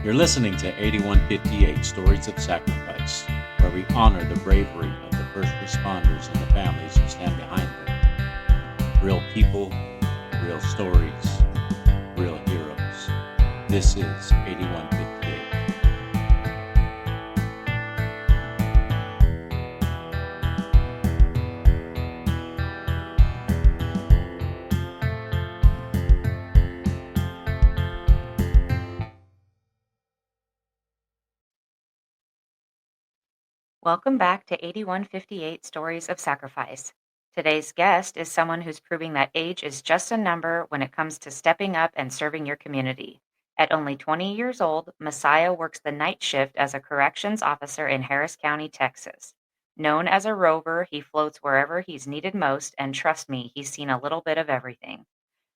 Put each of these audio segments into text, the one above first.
You're listening to 8158 Stories of Sacrifice, where we honor the bravery of the first responders and the families who stand behind them. Real people, real stories, real heroes. This is 8158. Welcome back to 8158 Stories of Sacrifice. Today's guest is someone who's proving that age is just a number when it comes to stepping up and serving your community. At only 20 years old, Messiah works the night shift as a corrections officer in Harris County, Texas. Known as a rover, he floats wherever he's needed most, and trust me, he's seen a little bit of everything.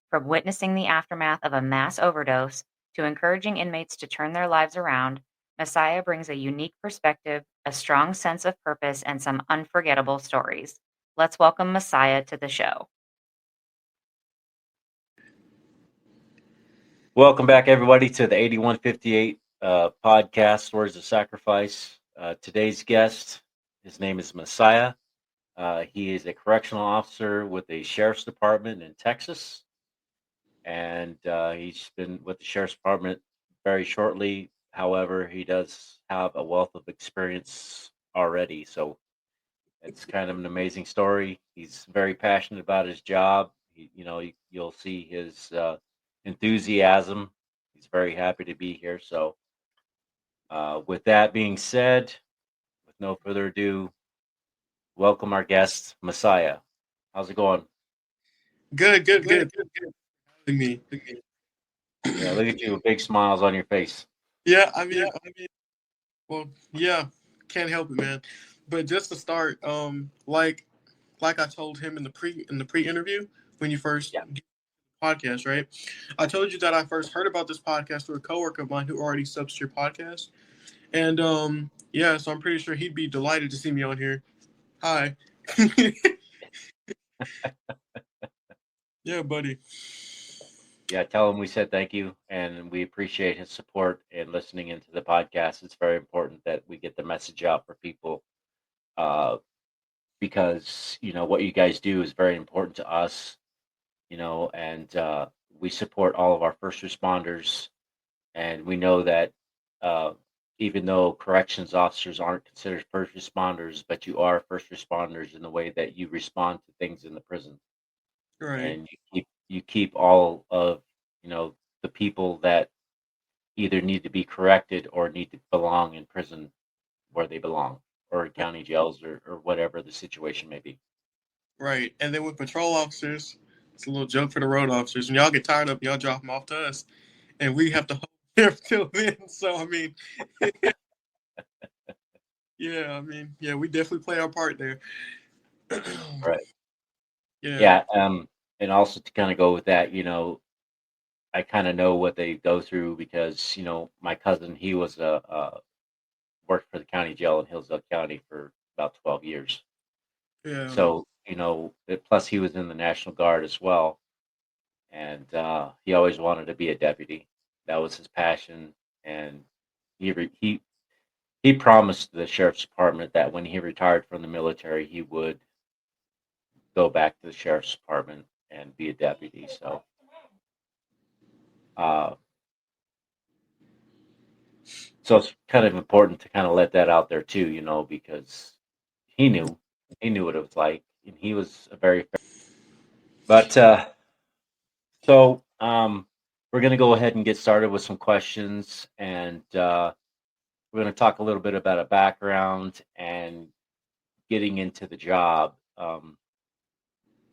From witnessing the aftermath of a mass overdose to encouraging inmates to turn their lives around, Messiah brings a unique perspective, a strong sense of purpose, and some unforgettable stories. Let's welcome Messiah to the show. Welcome back, everybody, to the 8158 podcast, Stories of Sacrifice. Today's guest, his name is Messiah. He is a correctional officer with the Sheriff's Department in Texas. And he's been with the Sheriff's Department very shortly. However, he does have a wealth of experience already. So it's kind of an amazing story. He's very passionate about his job. You'll see his enthusiasm. He's very happy to be here. So with that being said, with no further ado, welcome our guest, Messiah. How's it going? Good. Me. Yeah, look at you with big smiles on your face. Yeah, well, yeah, can't help it, man. But just to start, like I told him in the pre interview when you first Yeah. podcast, right? I told you that I first heard about this podcast through a coworker of mine who already subs to your podcast, and yeah, so I'm pretty sure he'd be delighted to see me on here. Hi. Yeah, buddy. Yeah, tell him we said thank you and we appreciate his support and listening into the podcast. It's very important that we get the message out for people because, what you guys do is very important to us, and we support all of our first responders. And we know that uh, even though corrections officers aren't considered first responders, but you are first responders in the way that you respond to things in the prison. Right. And you keep all of the people that either need to be corrected or need to belong in prison where they belong, or in county jails, or whatever the situation may be. Right. And then with patrol officers, it's a little joke for the road officers. When y'all get tired of y'all drop them off to us, and we have to hold there till then. So I mean, yeah, we definitely play our part there. Right. Yeah. Yeah. And also to kind of go with that, I kind of know what they go through because my cousin, he was worked for the county jail in Hillsdale County for about 12 years. Yeah. So plus he was in the National Guard as well, and he always wanted to be a deputy. That was his passion, and he promised the sheriff's department that when he retired from the military, he would go back to the sheriff's department and be a deputy. So, uh, so it's kind of important to kind of let that out there too, because he knew what it was like, and he was a very. But so we're going to go ahead and get started with some questions, and we're going to talk a little bit about a background and getting into the job.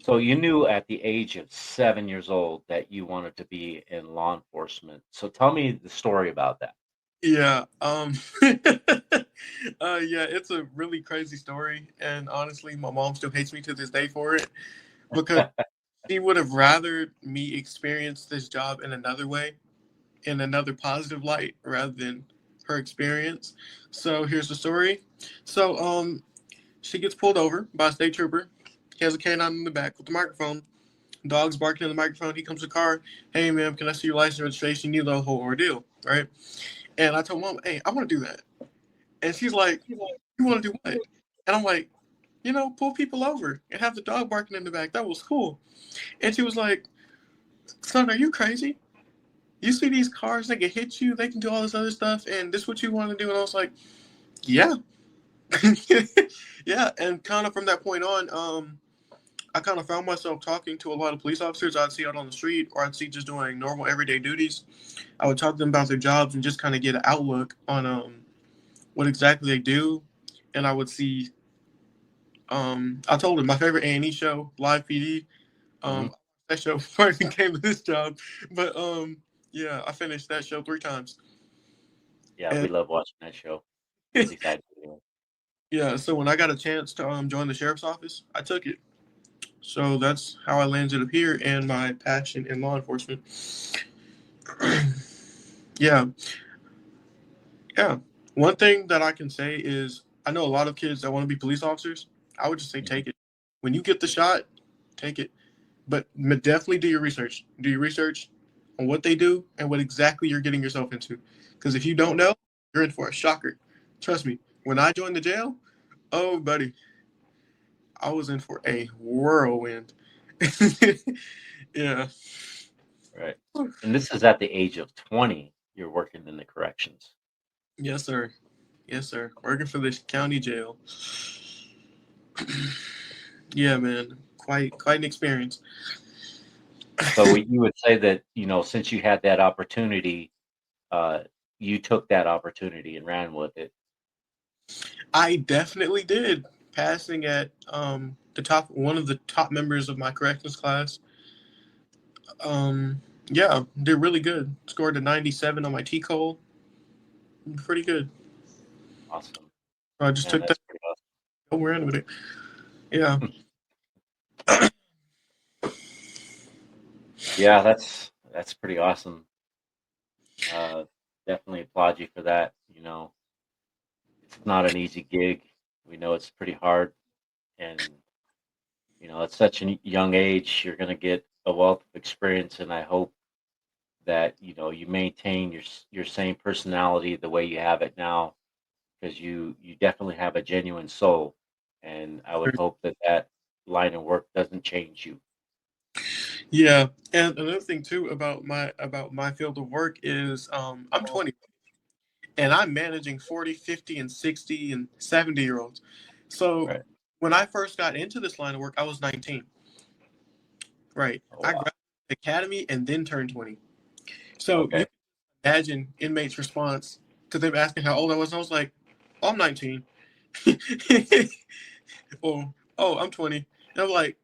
So you knew at the age of 7 years old that you wanted to be in law enforcement. So tell me the story about that. Yeah. Yeah, it's a really crazy story, and honestly, my mom still hates me to this day for it because she would have rather me experience this job in another way, in another positive light, rather than her experience. So here's the story. So she gets pulled over by a state trooper. He has a canine in the back with the microphone. Dog's barking in the microphone. He comes to the car. Hey, ma'am, can I see your license registration? You know the whole ordeal, right? And I told Mom, hey, I want to do that. And she's like, you want to do what? And I'm like, pull people over and have the dog barking in the back. That was cool. And she was like, son, are you crazy? You see these cars, they can hit you, they can do all this other stuff, and this is what you want to do? And I was like, yeah. Yeah. And kind of from that point on, I kind of found myself talking to a lot of police officers I'd see out on the street, or I'd see just doing normal everyday duties. I would talk to them about their jobs and just kind of get an outlook on what exactly they do. And I would see, I told them my favorite A&E show, Live PD. Hmm. That show before I came to this job, but yeah, I finished that show 3 times. Yeah, we And love watching that show. At least I do. Anyway. yeah, so when I got a chance to join the sheriff's office, I took it. So that's how I landed up here and my passion in law enforcement. Yeah, yeah. One thing that I can say is I know a lot of kids that want to be police officers. I would just say Mhm. take it. When you get the shot, take it. But definitely do your research. Do your research on what they do and what exactly you're getting yourself into. Because if you don't know, you're in for a shocker. Trust me. When I joined the jail, oh, buddy, I was in for a whirlwind. Yeah. Right. And this is at the age of 20. You're working in the corrections. Yes, sir. Yes, sir. Working for this county jail. Yeah, man. Quite an experience. So you would say that, since you had that opportunity, uh, you took that opportunity and ran with it. I definitely did. Passing at the top, one of the top members of my corrections class. Yeah, did really good. Scored a 97 on my T Cole. Pretty good. Awesome. I just Man, took that. that's pretty awesome. Oh, we're in with it. Yeah. Yeah, that's pretty awesome. Uh, Definitely applaud you for that. It's not an easy gig. We know it's pretty hard, and at such a young age, you're going to get a wealth of experience. And I hope that you maintain your same personality the way you have it now, because you definitely have a genuine soul, and I would hope that that line of work doesn't change you. Yeah. And another thing too about my field of work is I'm 20 and I'm managing 40, 50, and 60 and 70-year-olds. So Right. when I first got into this line of work, I was 19. Right. Oh, I wow. graduated the academy and then turned 20. So you Okay. can imagine inmates' response because they were asking how old I was. And I was like, oh, I'm 19. Oh, I'm 20. And I'm like,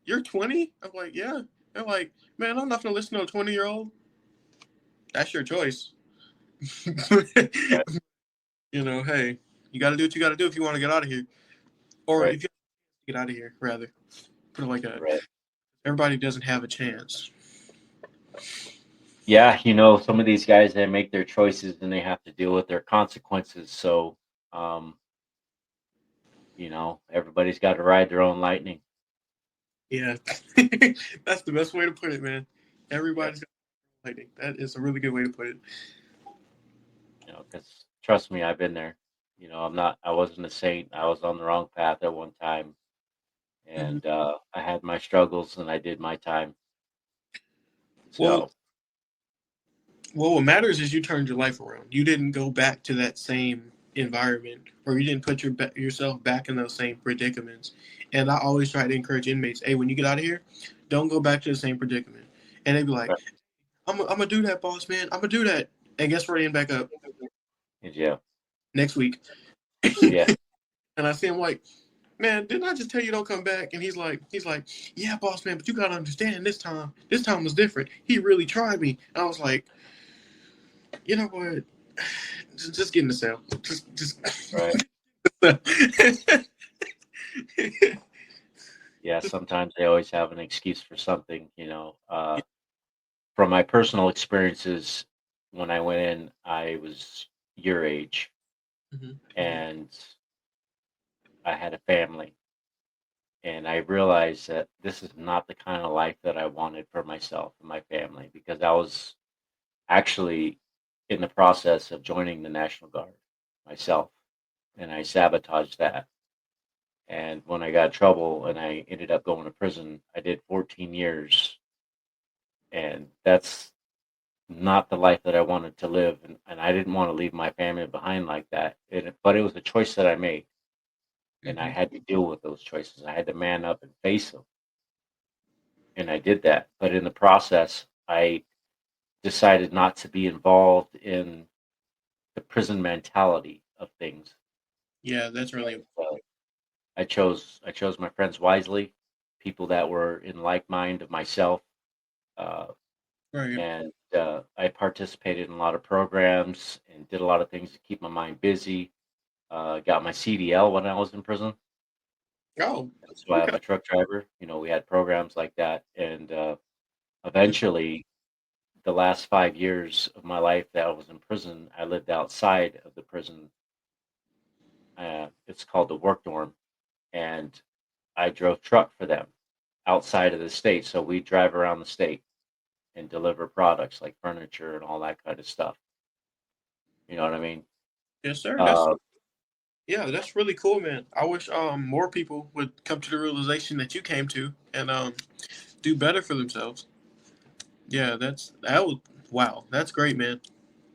you're 20? I'm like, yeah. They're like, man, I'm not going to listen to a 20-year-old. That's your choice. Right. Hey, you got to do what you got to do if you want to get out of here. Or Right. if you get out of here, rather. Put it like that. Right. Everybody doesn't have a chance. Yeah, some of these guys, they make their choices and they have to deal with their consequences. So, um, everybody's got to ride their own lightning. Yeah. That's the best way to put it, man. Everybody's got lightning. That is a really good way to put it. Because trust me, I've been there. I wasn't a saint. I was on the wrong path at one time, Mhm. and I had my struggles, and I did my time. Well, So, what matters is you turned your life around. You didn't go back to that same environment, or you didn't put yourself back in those same predicaments. And I always try to encourage inmates, hey, when you get out of here, don't go back to the same predicament. And they'd be like, right. I'm going to do that, boss, man. I'm going to do that. And guess where they end back up? Yeah, Next week. yeah, And I see him like, man, didn't I just tell you don't come back? And he's like, yeah, boss, man, but you got to understand this time was different. He really tried me. And I was like, you know what? Just get in the cell. Just. right. Yeah, sometimes they always have an excuse for something. From my personal experiences, when I went in, I was your age, Mhm. and I had a family. And I realized that this is not the kind of life that I wanted for myself and my family, because I was actually in the process of joining the National Guard myself, and I sabotaged that. And when I got in trouble and I ended up going to prison, I did 14 years, and that's not the life that I wanted to live, and I didn't want to leave my family behind like that. But it was a choice that I made, and I Hmm. had to deal with those choices. I had to man up and face them, and I did that. But in the process, I decided not to be involved in the prison mentality of things. Yeah, that's really And, I chose my friends wisely, people that were in like mind of myself, uh, right. and I participated in a lot of programs and did a lot of things to keep my mind busy. Got my CDL when I was in prison, Oh, so I'm okay. a truck driver. We had programs like that, and eventually, the last 5 years of my life that I was in prison, I lived outside of the prison. It's called the work dorm, and I drove truck for them outside of the state. So we drive around the state and deliver products like furniture and all that kind of stuff. You know what I mean? Yes, sir. That's Uh, Yeah, that's really cool, man. I wish more people would come to the realization that you came to and do better for themselves. Yeah, that was wow. That's great, man.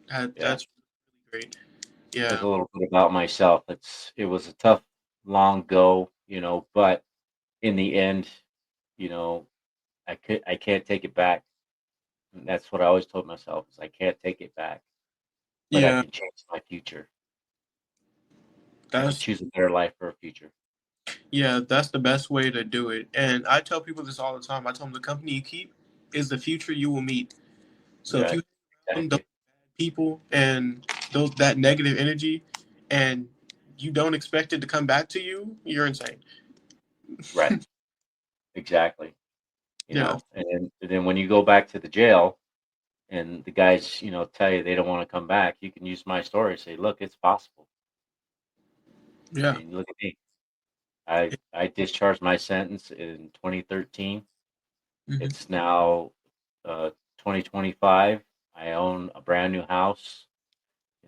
yeah, That's really great. there's Yeah. a little bit about myself. It was a tough, long go, but in the end, you know, I can't take it back. And that's what I always told myself is I can't take it back, but I Yeah, can change my future. I can that's choose a better life for a future. that's the best way to do it. And I tell people this all the time. I tell them the company you keep is the future you will meet. So if Yeah, you have those exactly. people and that negative energy and you don't expect it to come back to you, you're insane. Right. Exactly. Yeah. And then when you go back to the jail and the guys, tell you they don't want to come back, you can use my story. Say, look, it's possible. I Yeah. mean, look at me. I discharged my sentence in 2013. Hmm. It's now 2025. I own a brand new house.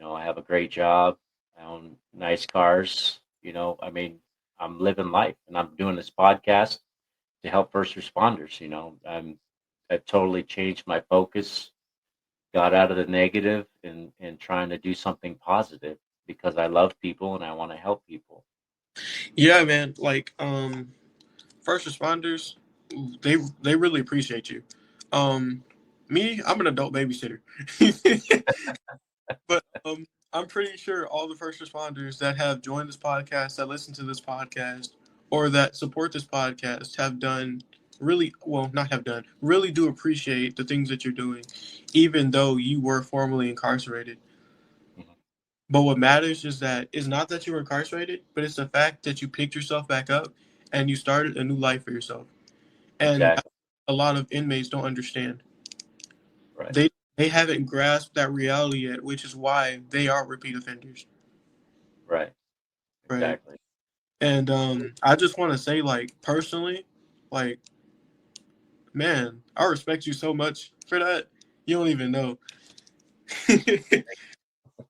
I have a great job. I own nice cars. I mean, I'm living life, and I'm doing this podcast to help first responders. I totally changed my focus, got out of the negative, and trying to do something positive because I love people and I want to help people. Yeah, man. Like, first responders, they really appreciate you. Um, me, I'm an adult babysitter, but I'm pretty sure all the first responders that have joined this podcast, that listen to this podcast, or that support this podcast have done really well. Not have done, really do appreciate the things that you're doing, even though you were formerly incarcerated. Mhm. But what matters is that it's not that you were incarcerated, but it's the fact that you picked yourself back up and you started a new life for yourself. And Exactly. a lot of inmates don't understand. Right. They haven't grasped that reality yet, which is why they are repeat offenders, Right. right? Exactly. And I just want to say, like personally, like man, I respect you so much for that. You don't even know,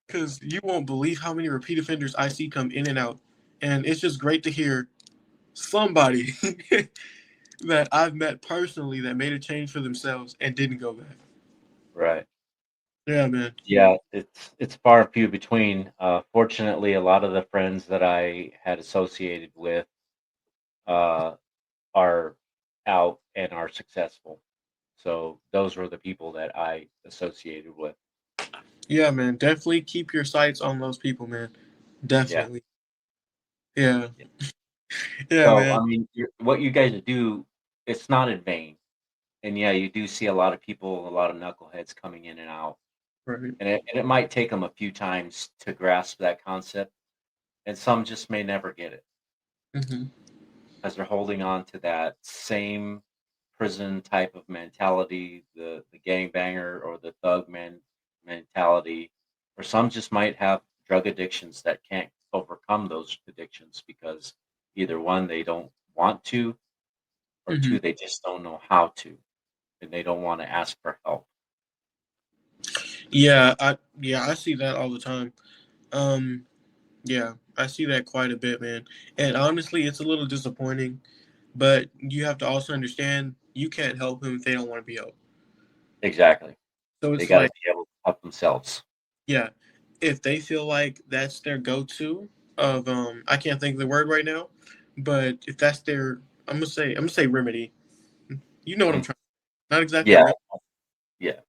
because you won't believe how many repeat offenders I see come in and out, and it's just great to hear somebody that I've met personally that made a change for themselves and didn't go back. Right. Yeah, man. Yeah, it's far and few between. Fortunately, a lot of the friends that I had associated with uh, are out and are successful. So those were the people that I associated with. Yeah, man. Definitely keep your sights on those people, man. Yeah. Definitely. Yeah. Yeah, So man. I mean, what you guys do, it's not in vain. And yeah, you do see a lot of people, a lot of knuckleheads coming in and out, Right. and it might take them a few times to grasp that concept, and some just may never get it Hmm. because they're holding on to that same prison type of mentality, the gangbanger or the thug man mentality, or some just might have drug addictions that can't overcome those addictions because either one they don't want to, or Hmm. two they just don't know how to, and they don't want to ask for help. I see that all the time. Um, yeah, I see that quite a bit, man. And honestly, it's a little disappointing, but you have to also understand you can't help them if they don't want to be helped. Exactly. So They it's got to like, be able to help themselves. yeah, if they feel like that's their go-to of I can't think of the word right now, but if that's their I'm gonna say remedy. You know what I'm Mhm. trying. Not exactly a Yeah. remedy. Yeah.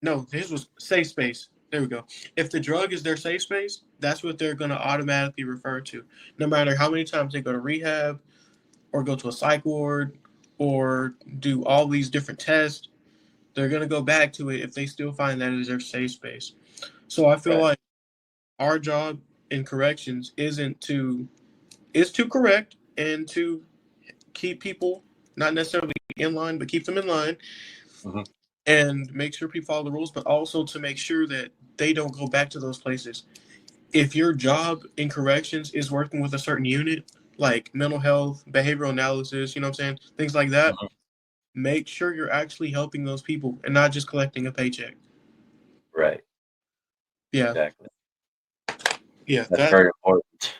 No, his was safe space. There we go. If the drug is their safe space, that's what they're gonna automatically refer to. No matter how many times they go to rehab or go to a psych ward or do all these different tests, they're gonna go back to it if they still find that is their safe space. So I feel Right. like our job in corrections isn't to is to correct and to keep people not necessarily in line, but keep them in line Hmm. and make sure people follow the rules, but also to make sure that they don't go back to those places. If your job in corrections is working with a certain unit, like mental health, behavioral analysis, you know what I'm saying, things like that, Hmm. make sure you're actually helping those people and not just collecting a paycheck. Right. Yeah, Exactly. yeah, That's very important.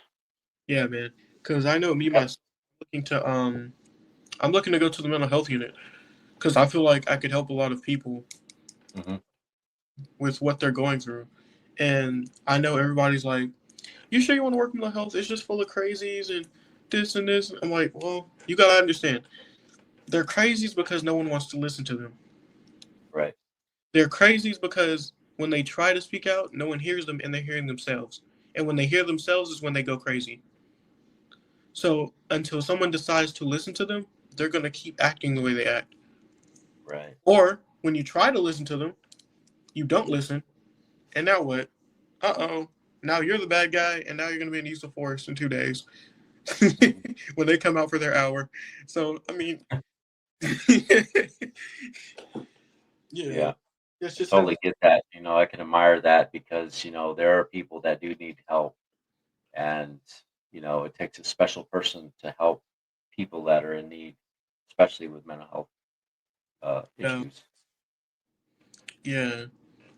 yeah, man. Because I know me myself looking to I'm looking to go to the mental health unit because I feel like I could help a lot of people Hmm. with what they're going through. And I know everybody's like, "You sure you want to work in mental health? It's just full of crazies and this and this." I'm like, "Well, you gotta understand, they're crazies because no one wants to listen to them. Right. They're crazies because when they try to speak out, no one hears them and they're hearing themselves. And when they hear themselves is when they go crazy. So until someone decides to listen to them, they're gonna keep acting the way they act. Right. Or when you try to listen to them, you don't listen, and now what? Uh-oh. Now you're the bad guy, and now you're going to be in use of force in 2 days Mhm. when they come out for their hour. So, I mean, yeah, Yeah. it's I just totally get that. I can admire that because, there are people that do need help. And, it takes a special person to help people that are in need, especially with mental health yeah, issues. yeah.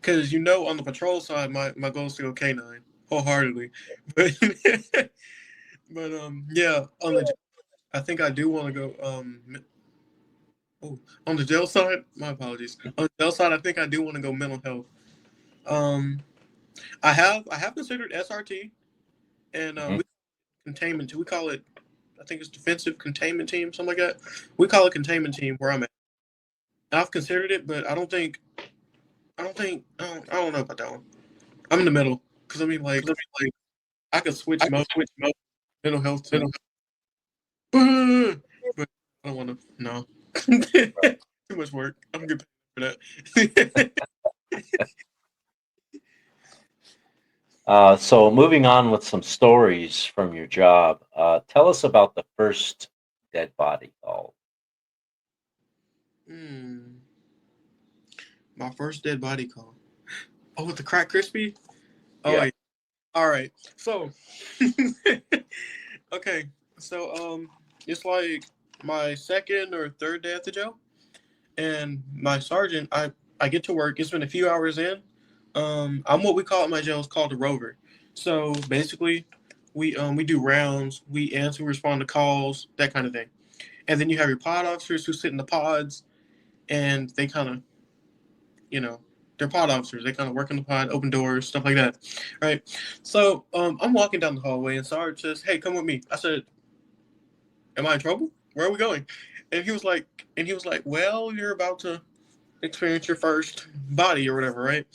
Because on the patrol side, my goal is to go canine wholeheartedly, but yeah, I think I do want to go oh, on the jail side. My apologies. On the jail side, I think I do want to go mental health. Um, I have considered SRT and Hmm. we containment. We call it, I think it's defensive containment team, something like that. We call it containment team where I'm at. I've considered it, but I don't know about that one. I'm in the middle because I mean, like, I could switch mode, mental health to, but I don't want to. No, too much work. I'm good for that. So moving on with some stories from your job, tell us about the first dead body call. Hmm. My first dead body call. Oh, with the crack crispy. Oh, Yeah. yeah. All right. So, okay. So, it's like my second or third day at the jail, and my sergeant, I get to work. It's been a few hours in. I'm what we call at my jail is called a rover. So basically, we do rounds, we answer, respond to calls, that kind of thing. And then you have your pod officers who sit in the pods, and they kind of, you know, they're pod officers. They kind of work in the pod, open doors, stuff like that, right? So I'm walking down the hallway, and Sarge says, "Hey, come with me." I said, "Am I in trouble? Where are we going?" And he was like, "Well, you're about to experience your first body or whatever, right?"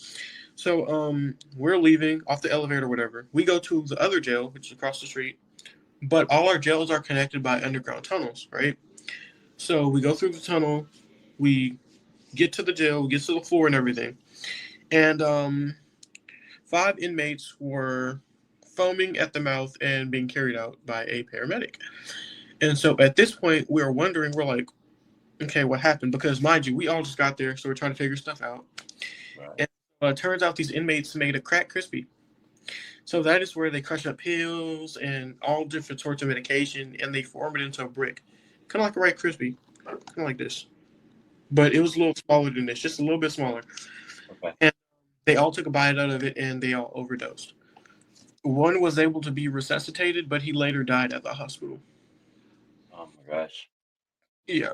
So we're leaving off the elevator or whatever. We go to the other jail, which is across the street, but all our jails are connected by underground tunnels, right? So we go through the tunnel, we get to the jail, we get to the floor and everything. And 5 inmates were foaming at the mouth and being carried out by a paramedic. And so at this point, we are wondering, we're like, okay, what happened? Because mind you, we all just got there, so we're trying to figure stuff out. Right. And it turns out these inmates made a crack crispy. So that is where they crush up pills and all different sorts of medication, and they form it into a brick, kind of like a Rice Krispie, kind of like this. But it was a little smaller than this, just a little bit smaller. Okay. And They all took a bite out of it and they all overdosed. One was able to be resuscitated, but he later died at the hospital. Oh my gosh. Yeah.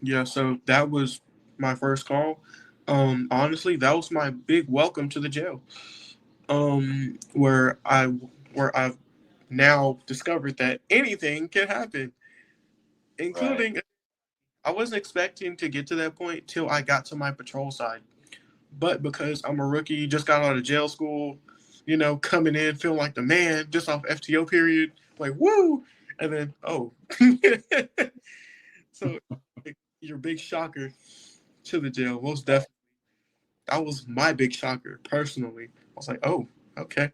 Yeah, so that was my first call. Honestly, that was my big welcome to the jail. Where I've now discovered that anything can happen, Right. including I wasn't expecting to get to that point till I got to my patrol side. But because I'm a rookie, just got out of jail school, coming in feeling like the man, just off FTO period, like woo, and then so your big shocker to the jail, most definitely. That was my big shocker personally. I was like, oh, okay,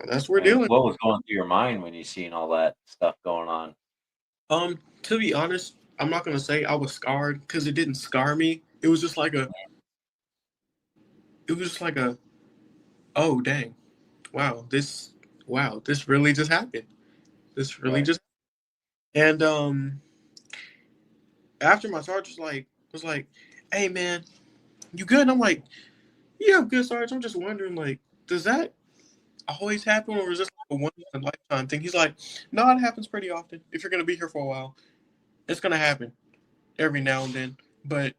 that's what we're And dealing. what was going through your mind when you seen all that stuff going on? To be honest, I'm not gonna say I was scarred because it didn't scar me. It was just like a, oh dang, wow, this really just happened. This really Right. just and after my sergeant was like, hey man, you good? And I'm like, yeah, I'm good, Sarge. I'm just wondering, like, does that always happen or is this like a once in a lifetime thing? He's like, no, it happens pretty often. If you're gonna be here for a while, it's gonna happen every now and then. But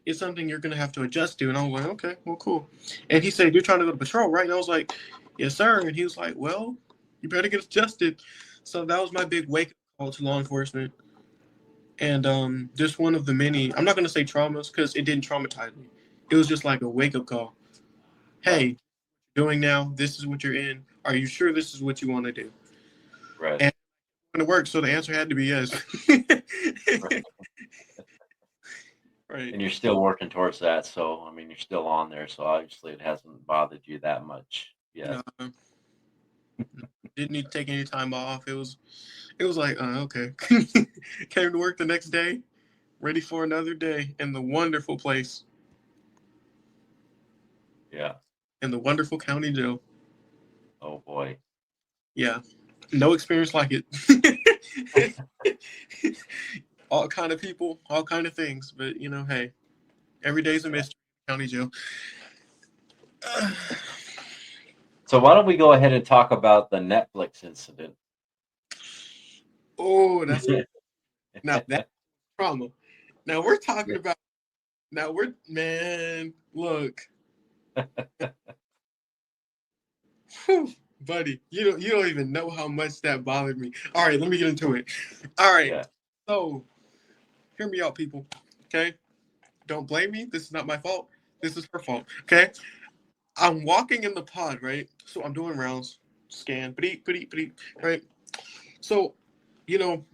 it's something you're gonna have to adjust to. And I was like, okay, well, cool. And he said, you're trying to go to patrol, right? And I was like, yes, sir. And he was like, well, you better get adjusted. So that was my big wake up call to law enforcement. And just one of the many, I'm not gonna say traumas because it didn't traumatize me. It was just like a wake up call. Right. Hey, doing now, this is what you're in. Are you sure this is what you want to do? Right. And it worked, so the answer had to be yes. Right. Right. And you're still working towards that. So, I mean, you're still on there. So obviously it hasn't bothered you that much yet. No, didn't need to take any time off. It was like, okay. Came to work the next day, ready for another day in the wonderful place, Yeah. in the wonderful county jail. Oh boy. Yeah, no experience like it. All kind of people, all kind of things, but hey, every day's a Yeah. mystery. County jail. So why don't we go ahead and talk about the Netflix incident? Oh, now that's trauma. Now we're talking Yeah. about. Now we're man. Look, whew, buddy, you don't even know how much that bothered me. All right, let me get into it. All right, Yeah. so hear me out, people. Okay, don't blame me. This is not my fault. This is her fault. Okay, I'm walking in the pod, right? So I'm doing rounds, scan, right? So, you know,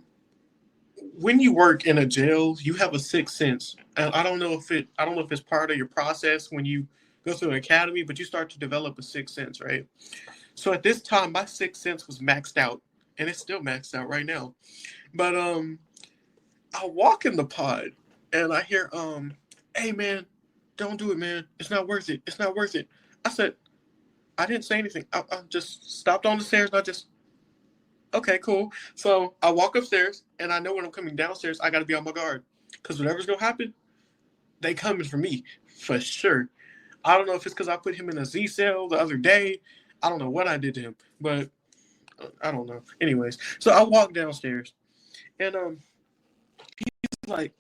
when you work in a jail, you have a sixth sense. And I don't know if it's part of your process when you go through an academy, but you start to develop a sixth sense, right? So at this time, my sixth sense was maxed out, and it's still maxed out right now. But I walk in the pod, and I hear hey man, don't do it, man. It's not worth it. It's not worth it. I said, I didn't say anything. I just stopped on the stairs, and I just okay, cool. So I walk upstairs, and I know when I'm coming downstairs, I got to be on my guard because whatever's gonna happen, they coming for me for sure. I don't know if it's because I put him in a Z cell the other day. I don't know what I did to him, but I don't know. Anyways, so I walk downstairs, and he's like,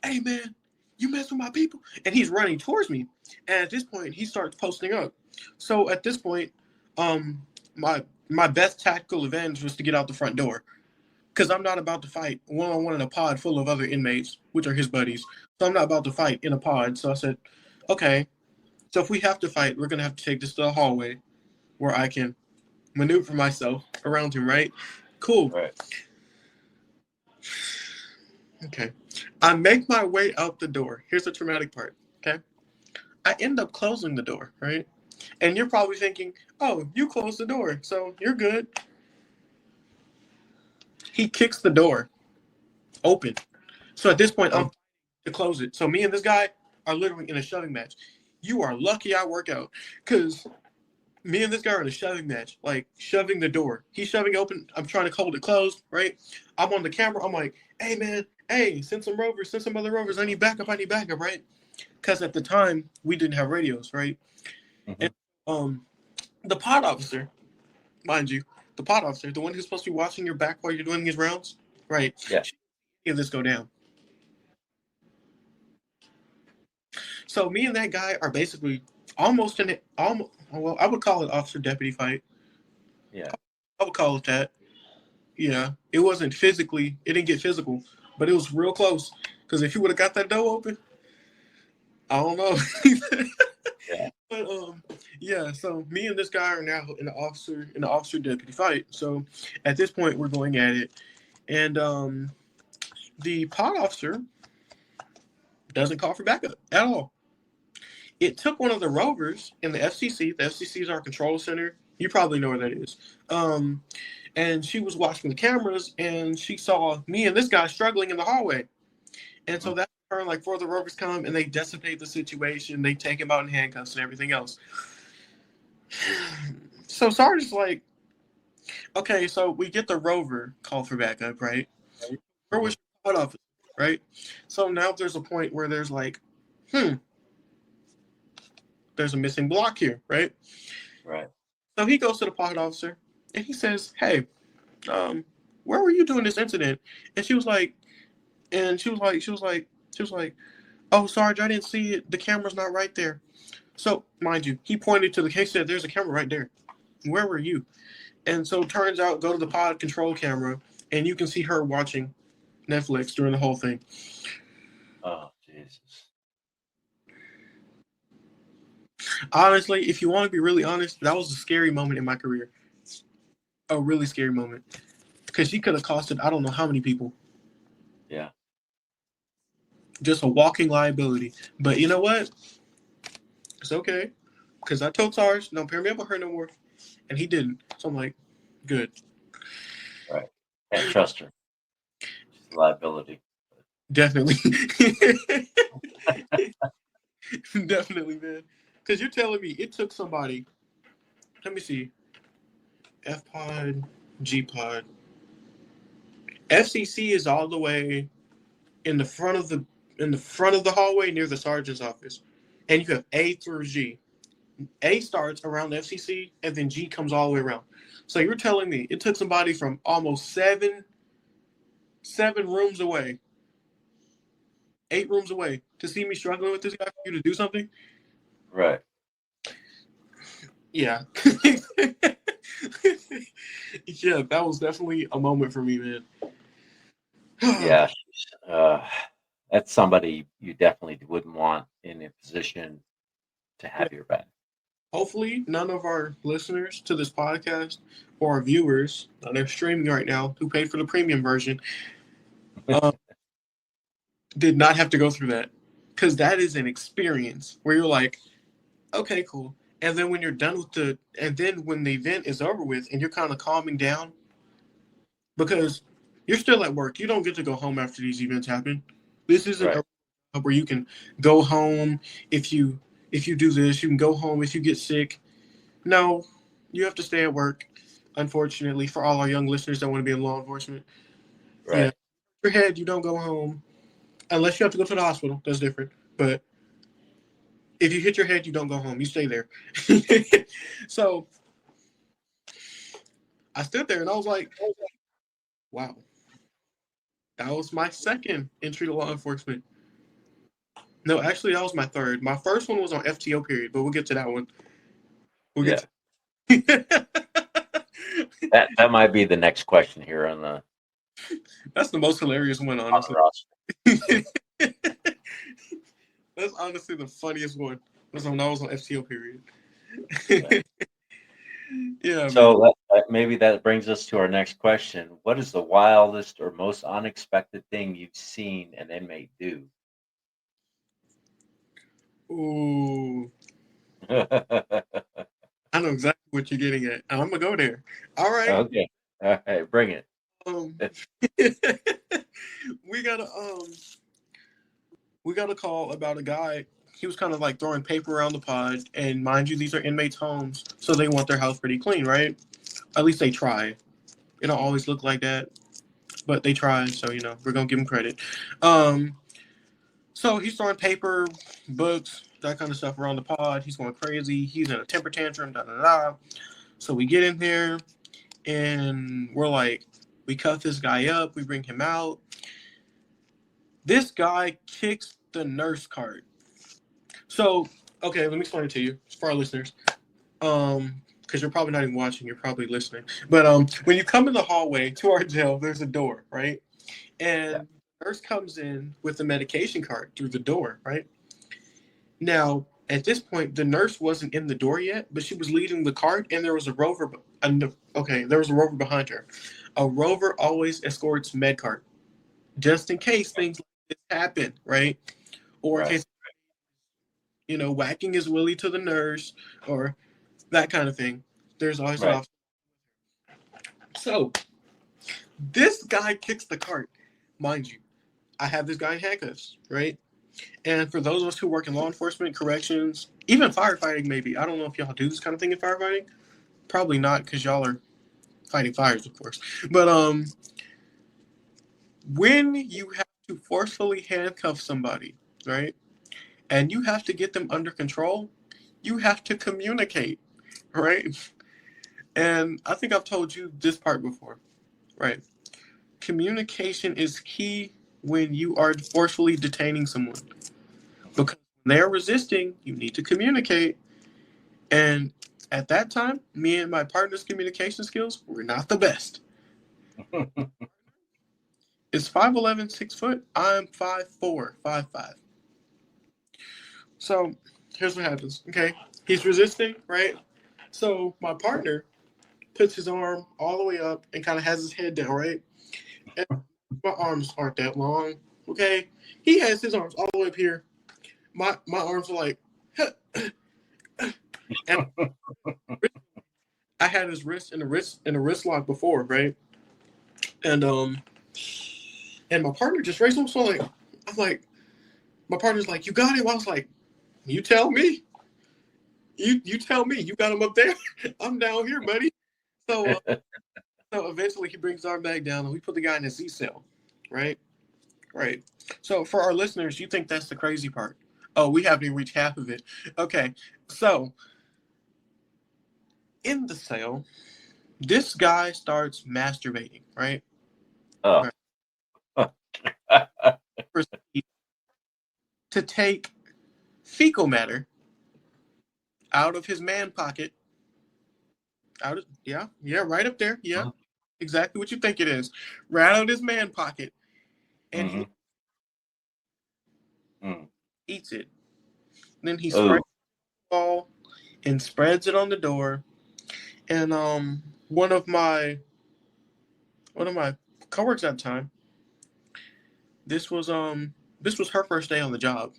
"Hey man, you mess with my people," and he's running towards me. And at this point, he starts posting up. So at this point, um, my best tactical advantage was to get out the front door because I'm not about to fight one on one in a pod full of other inmates, which are his buddies. So I'm not about to fight in a pod. So I said, okay. So if we have to fight, we're gonna have to take this to the hallway where I can maneuver myself around him, right? Cool. Right. Okay. I make my way out the door. Here's the traumatic part. Okay. I end up closing the door, right? And you're probably thinking, oh, you closed the door, so you're good. He kicks the door open. So at this point, I'm Oh, to close it. So me and this guy are literally in a shoving match. You are lucky I work out because me and this guy are in a shoving match, like shoving the door. He's shoving open. I'm trying to hold it closed, right? I'm on the camera. I'm like, hey, man, hey, send some rovers, send some other rovers. I need backup, right? because at the time we didn't have radios, right? Hmm. And the pod officer, mind you, the pod officer, the one who's supposed to be watching your back while you're doing his rounds, right? Yeah. If this go down. So me and that guy are basically almost in it. Almost, well, I would call it officer deputy fight. Yeah. I would call it that. Yeah, it wasn't physically. It didn't get physical, but it was real close. Because if you would have got that door open, I don't know. Yeah. But yeah. So me and this guy are now in the officer deputy fight. So at this point, we're going at it, and the pod officer doesn't call for backup at all. It took one of the rovers in the FCC. The FCC is our control center. You probably know where that is. And she was watching the cameras, and she saw me and this guy struggling in the hallway. And so that's her, like, 4 of the rovers come, and they dissipate the situation. They take him out in handcuffs and everything else. So Sarge's like, okay, so we get the rover call for backup, right? Where was your cut off, right? So now there's a point where there's like, there's a missing block here, right? Right. So he goes to the pod officer, and he says, hey, where were you doing this incident? And she was like, oh, Sarge, I didn't see it. The camera's not right there. So, mind you, he pointed to he said, there's a camera right there. Where were you? And so it turns out, go to the pod control camera, and you can see her watching Netflix during the whole thing. Oh, Jesus. Honestly, if you want to be really honest, that was a scary moment in my career. A really scary moment. Because she could have costed, I don't know how many people. Yeah. Just a walking liability. But you know what? It's okay. Because I told Sarge, don't pair me up with her no more. And he didn't. So I'm like, good. Right. Can't trust her. She's a liability. Definitely. Definitely, man. Because you're telling me it took somebody. Let me see. F pod, G pod. FCC is all the way in the front of the hallway near the sergeant's office, and you have A through G. A starts around the FCC, and then G comes all the way around. So you're telling me it took somebody from almost seven rooms away, 8 rooms away, to see me struggling with this guy for you to do something? Right. Yeah. Yeah, that was definitely a moment for me, man. Yeah. That's somebody you definitely wouldn't want in a position to have your back. Hopefully, none of our listeners to this podcast or our viewers that are streaming right now who paid for the premium version did not have to go through that. Because that is an experience where you're like, okay, cool. And then when you're done with and then when the event is over with and you're kind of calming down, because you're still at work. You don't get to go home after these events happen. This isn't Right. a where you can go home if you do this. You can go home if you get sick. No, you have to stay at work. Unfortunately, for all our young listeners that want to be in law enforcement, Right. yeah, your head, you don't go home unless you have to go to the hospital. That's different. But if you hit your head, you don't go home. You stay there. So I stood there and I was like, wow, that was my second entry to law enforcement. No, actually, that was my third. My first one was on FTO period, but we'll get to that one. We'll get to That might be the next question here on the That's the most hilarious one, honestly. roster. That's honestly the funniest one. Was when I was on FTO period. Right. Yeah. So maybe that brings us to our next question. What is the wildest or most unexpected thing you've seen an inmate do? Ooh, I know exactly what you're getting at. I'm gonna go there. All right. Okay. All right, bring it. We got a call about a guy. He was kind of like throwing paper around the pod, and mind you, these are inmates' homes, so they want their house pretty clean, right? At least they try. It don't always look like that, but they try. So we're gonna give them credit. So So he's throwing paper, books, that kind of stuff around the pod. He's going crazy. He's in a temper tantrum, da da da. So we get in there and we're like, we cuff this guy up, we bring him out. This guy kicks the nurse cart. So, okay, let me explain it to you for our listeners. Because you're probably not even watching, you're probably listening. But when you come in the hallway to our jail, there's a door, right? And the nurse comes in with the medication cart through the door, right? Now, at this point, the nurse wasn't in the door yet, but she was leading the cart, and there was a rover. There was a rover behind her. A rover always escorts med cart, just in case things like this happen, right? Or in case, whacking his willy to the nurse, or that kind of thing. There's always an option. So, this guy kicks the cart. Mind you, I have this guy in handcuffs, right? And for those of us who work in law enforcement, corrections, even firefighting, maybe. I don't know if y'all do this kind of thing in firefighting. Probably not, because y'all are fighting fires, of course. But when you have to forcefully handcuff somebody, right, and you have to get them under control, you have to communicate, right? And I think I've told you this part before, right? Communication is key when you are forcefully detaining someone. Because when they're resisting, you need to communicate. And at that time, me and my partner's communication skills were not the best. It's 5'11", 6 foot. I'm 5'4", 5'5". So here's what happens. Okay, he's resisting, right? So my partner puts his arm all the way up and kind of has his head down, right? And my arms aren't that long. Okay, he has his arms all the way up here. My arms are like, and I had his wrist in a wrist lock before, right? And my partner just raised him. So I'm like, my partner's like, you got him. I was like, you tell me. You tell me. You got him up there. I'm down here, buddy. So eventually he brings our bag down and we put the guy in a Z cell, right? Right. So for our listeners, you think that's the crazy part. Oh, we haven't even reached half of it. Okay. So in the cell, this guy starts masturbating, right? Oh. Right. To take fecal matter out of his man pocket. Right up there. Yeah. Exactly what you think it is. Right out of his man pocket. And he eats it. Then he sprays it all and spreads it on the door. And one of my coworkers at the time, this was her first day on the job.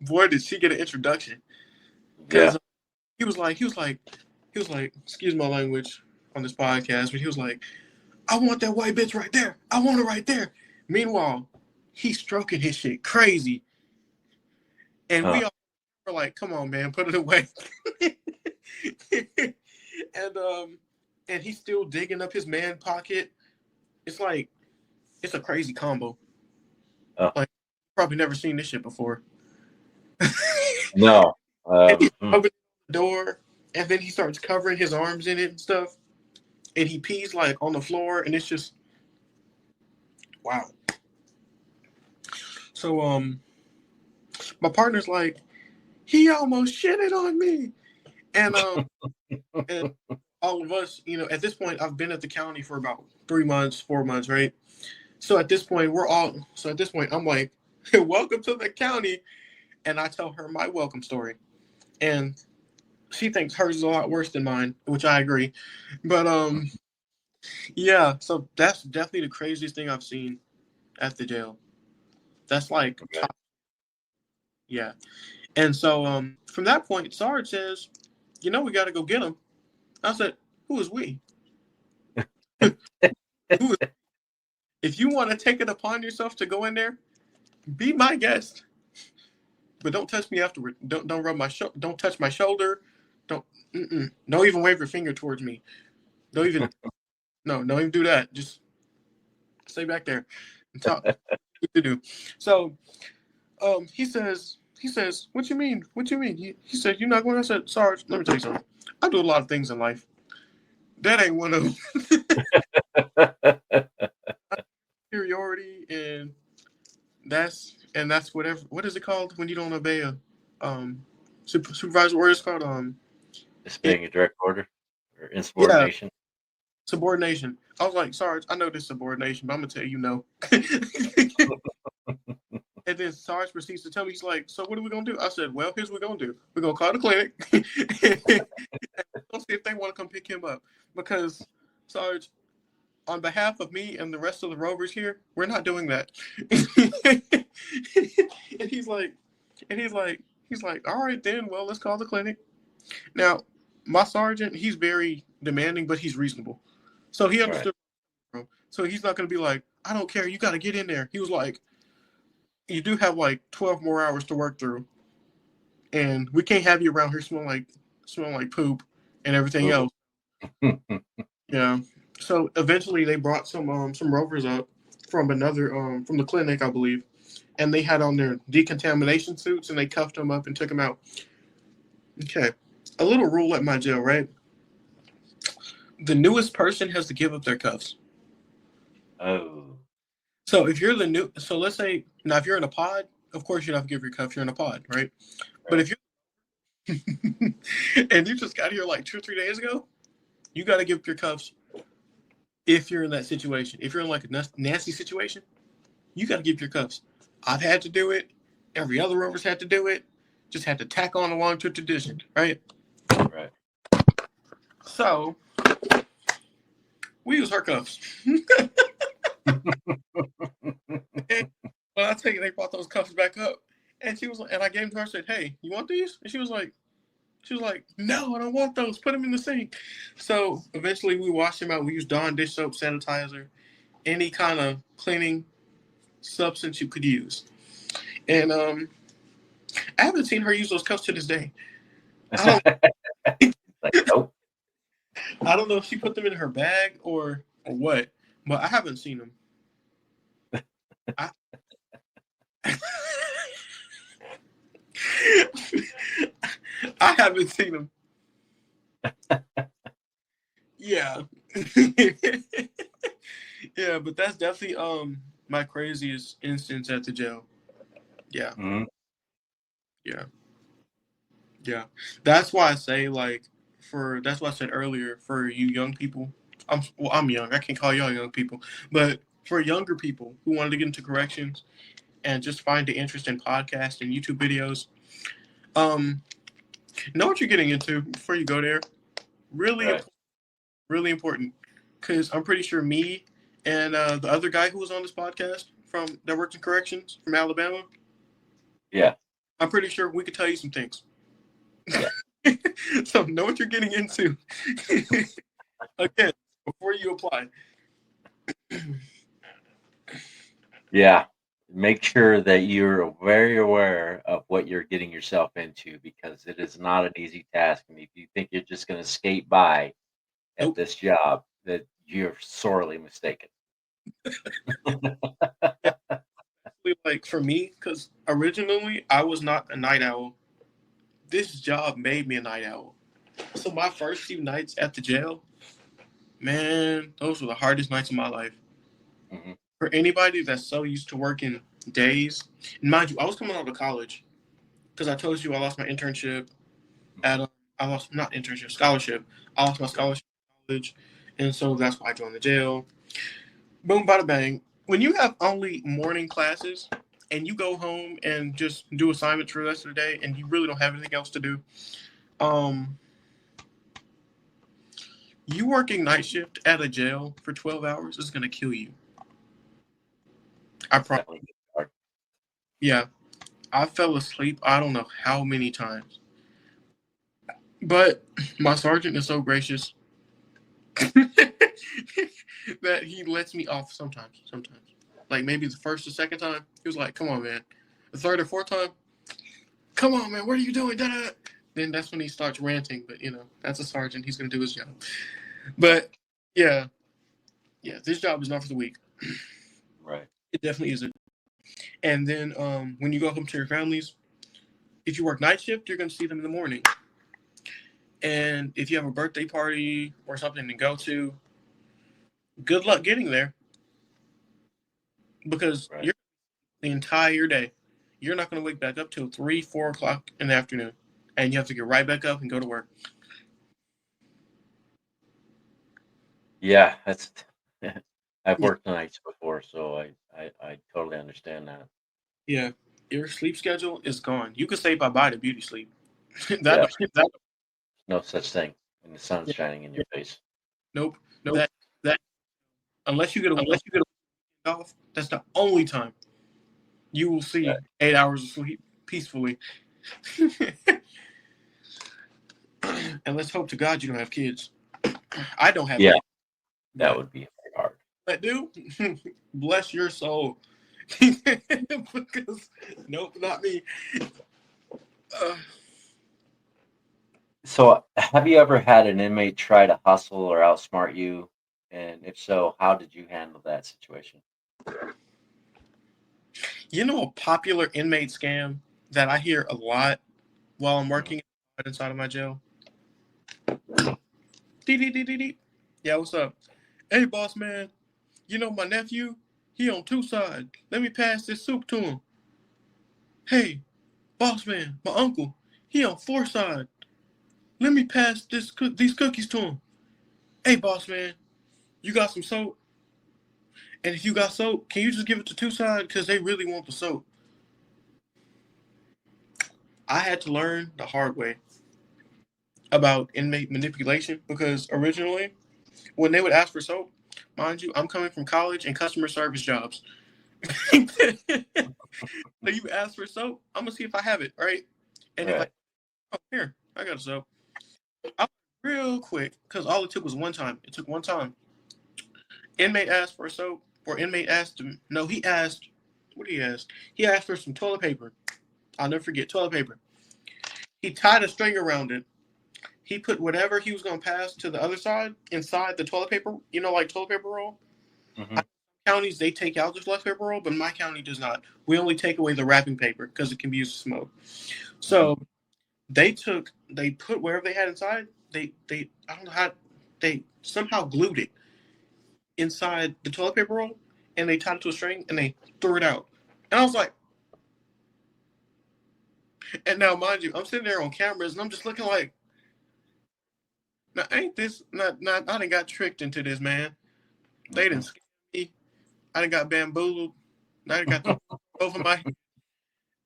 Boy, did she get an introduction. Because he was like, excuse my language on this podcast, but he was like, I want that white bitch right there. I want her right there. Meanwhile, he's stroking his shit crazy. And we all were like, come on, man, put it away. And he's still digging up his man pocket. It's like, it's a crazy combo. Like, probably never seen this shit before. No. And he opens the door, and then he starts covering his arms in it and stuff. And he pees like on the floor, and it's just wow. So my partner's like, he almost shitted on me. And and all of us, at this point, I've been at the county for about 3 months, 4 months, right? So at this point, I'm like, welcome to the county. And I tell her my welcome story. And she thinks hers is a lot worse than mine, which I agree. But yeah, so that's definitely the craziest thing I've seen at the jail. That's like top. Yeah. And so from that point, Sarge says, we got to go get him. I said, who is we? If you want to take it upon yourself to go in there, be my guest. But don't touch me afterward. Don't rub my don't touch my shoulder. Don't even wave your finger towards me. Don't even do that. Just Stay back there and talk. What to do? So, he says, what you mean? What you mean? He said, you're not going. I said, Sarge, let me tell you something. I do a lot of things in life. That ain't one of them. Superiority, and that's whatever. What is it called when you don't obey a supervisor? Word is called Disobeying a direct order or yeah, insubordination. subordination. I was like, Sarge, I know this subordination, but I'm gonna tell you no. And then Sarge proceeds to tell me, he's like, so what are we gonna do? I said, well, here's what we're gonna do. We're gonna call the clinic. Let's see if they want to come pick him up, because Sarge, on behalf of me and the rest of the Rovers here, we're not doing that. And he's like, all right then, well, let's call the clinic. Now, my sergeant, he's very demanding, but he's reasonable. So he understood. Right. So he's not going to be like, I don't care, you got to get in there. He was like, you do have like 12 more hours to work through, and we can't have you around here smelling like poop and everything else. Yeah. So eventually they brought some Rovers up from from the clinic, I believe, and they had on their decontamination suits, and they cuffed them up and took them out. Okay. A little rule at my jail, right? The newest person has to give up their cuffs. Oh. So if you're so let's say, now if you're in a pod, of course you don't have to give your cuffs, you're in a pod, right? But if you're, and you just got here like 2 or 3 days ago, you got to give up your cuffs if you're in that situation. If you're in like a nasty situation, you got to give your cuffs. I've had to do it. Every other Rover's had to do it. Just had to tack on along to a tradition, right? Right. So we use her cuffs. And when I take it, they brought those cuffs back up, and she was like, and I gave them to her. I said, "Hey, you want these?" And she was like, "No, I don't want those. Put them in the sink." So eventually, we washed them out. We used Dawn dish soap, sanitizer, any kind of cleaning substance you could use. And I haven't seen her use those cuffs to this day. Nope. I don't know if she put them in her bag or what, but I haven't seen them. I haven't seen them. Yeah. Yeah, but that's definitely my craziest instance at the jail. Yeah. Mm-hmm. Yeah. That's why I say, like, that's why I said earlier, for you young people, I'm young. I can't call y'all young people, but for younger people who wanted to get into corrections and just find the interest in podcasts and YouTube videos, know what you're getting into before you go there. Really important, because I'm pretty sure me and the other guy who was on this podcast that worked in corrections from Alabama. Yeah. I'm pretty sure we could tell you some things. Yeah. So know what you're getting into. Again, before you apply. Yeah. Make sure that you're very aware of what you're getting yourself into, because it is not an easy task. And if you think you're just going to skate by at this job, that you're sorely mistaken. Like, for me, because originally I was not a night owl. This job made me a night owl. So my first few nights at the jail, man, those were the hardest nights of my life. Mm-hmm. For anybody that's so used to working days, and mind you, I was coming out of college, because I told you I lost my internship scholarship. I lost my scholarship in college, and so that's why I joined the jail. Boom, bada bang. When you have only morning classes and you go home and just do assignments for the rest of the day, and you really don't have anything else to do, you working night shift at a jail for 12 hours is going to kill you. I probably. Yeah. I fell asleep I don't know how many times. But my sergeant is so gracious that he lets me off sometimes. Like maybe the first or second time, he was like, come on, man. The third or fourth time, come on, man, what are you doing? Da-da. Then that's when he starts ranting. But, that's a sergeant. He's going to do his job. But, yeah, this job is not for the weak. It definitely isn't. And then when you go home to your families, if you work night shift, you're going to see them in the morning. And if you have a birthday party or something to go to, good luck getting there because Right. you're the entire day. You're not going to wake back up till 3, 4 o'clock in the afternoon. And you have to get right back up and go to work. Yeah, that's I've Yeah. worked nights before, so I totally understand that. Yeah. Your sleep schedule is gone. You could say bye-bye to beauty sleep. Yeah, that no such thing when the sun's yeah, shining in yeah. your face. Nope. Nope. That unless you get a week off, that's the only time you will Right. see 8 hours of sleep peacefully. And let's hope to God you don't have kids. I don't have Yeah, kids, that but would be very hard. I do. Bless your soul. Because nope, not me. Uh, So, have you ever had an inmate try to hustle or outsmart you? And if so, how did you handle that situation? you know a popular inmate scam that I hear a lot while I'm Mhm. working inside of my jail? Dee, dee, dee, dee, dee. Yeah, what's up? Hey, boss man. You know my nephew? He on 2 sides. Let me pass this soup to him. Hey, boss man, my uncle. He on 4 sides. Let me pass these cookies to him. Hey, boss man, you got some soap? And if you got soap, can you just give it to 2 sides? Because they really want the soap. I had to learn the hard way about inmate manipulation because originally, when they would ask for soap, mind you, I'm coming from college and customer service jobs. So you ask for soap, I'm gonna see if I have it, right? And if I Right. oh here, I got soap. I real quick because all it took was one time. It took one time. Inmate asked for soap, or inmate asked him. No, he asked. What did he ask? He asked for some toilet paper. I'll never forget toilet paper. He tied a string around it. He put whatever he was gonna pass to the other side inside the toilet paper. You know, like toilet paper roll. Hmm. Counties they take out the toilet paper roll, but my county does not. We only take away the wrapping paper because it can be used to smoke. Hmm. So they put wherever they had inside. They I don't know how they somehow glued it inside the toilet paper roll, and they tied it to a string and they threw it out. And I was like, and now mind you, I'm sitting there on cameras and I'm just looking like, now ain't this not I done got tricked into this, man. They Hmm. didn't scam me. I done got bamboozled. I done got the over my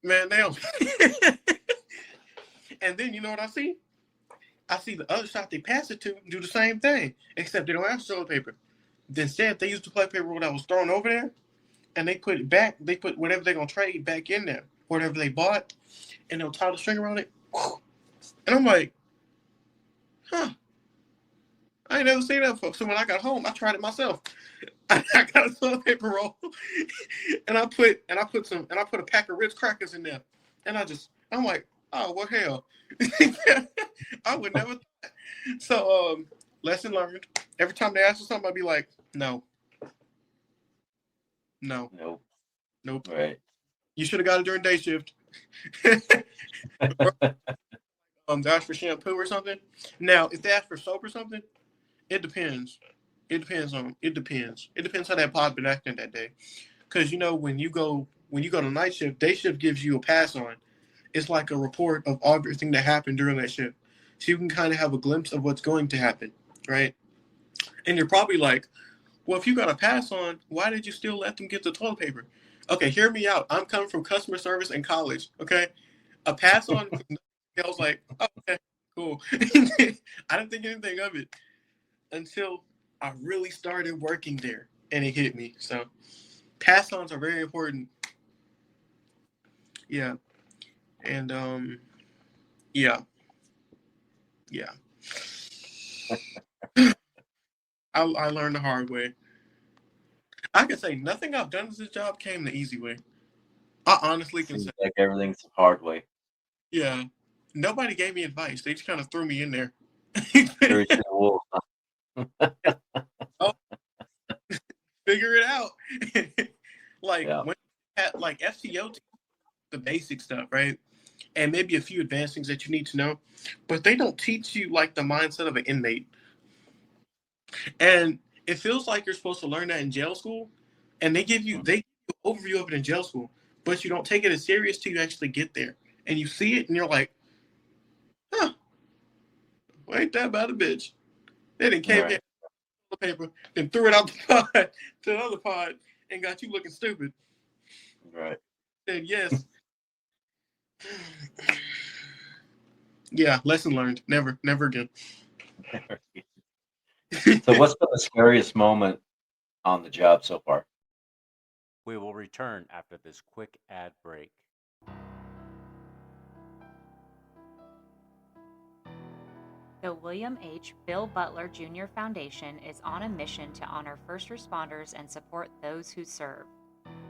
man. They don't. And then you know what I see? I see the other side they pass it to do the same thing, except they don't have toilet paper. Instead, they use the toilet paper that was thrown over there, and they put it back. They put whatever they're gonna trade back in there, whatever they bought, and they'll tie the string around it. And I'm like, huh, I ain't never seen that before. So when I got home, I tried it myself. I got a toilet paper roll, and I put a pack of Ritz crackers in there, and I'm like, oh well, hell, I would never. So lesson learned. Every time they ask for something, I'd be like, no, no, Nope. nope. Right. You should have got it during day shift. Or they ask for shampoo or something. Now, if they ask for soap or something, it depends. It depends. It depends how that pod been acting that day. Because you know when you go to night shift, day shift gives you a pass on. It's like a report of everything that happened during that shift, so you can kind of have a glimpse of what's going to happen, right? And you're probably like, well, if you got a pass on, why did you still let them get the toilet paper? Okay, hear me out. I'm coming from customer service in college. Okay, a pass on. I was like, oh, okay, cool. I didn't think anything of it until I really started working there, and it hit me. So pass ons are very important. Yeah, and yeah, yeah. I learned the hard way. I can say nothing I've done in this job came the easy way. I honestly can say, Seems like everything's the hard way. yeah. Nobody gave me advice. They just kind of threw me in there. Courage to the wolves. Oh, figure it out. like Yeah. when at like FTO, the basic stuff, right? And maybe a few advanced things that you need to know, but they don't teach you like the mindset of an inmate. And it feels like you're supposed to learn that in jail school, and they give you Mhm. they give you an overview of it in jail school, but you don't take it as serious till you actually get there, and you see it, and you're like, huh, well, ain't that about a bitch? They didn't came here Right. the paper, then threw it out the pod to another pod, and got you looking stupid. Right. Said yes. Yeah, lesson learned. Never, never again. So, what's been the scariest moment on the job so far? We will return after this quick ad break. The William H. Bill Butler Jr. Foundation is on a mission to honor first responders and support those who serve.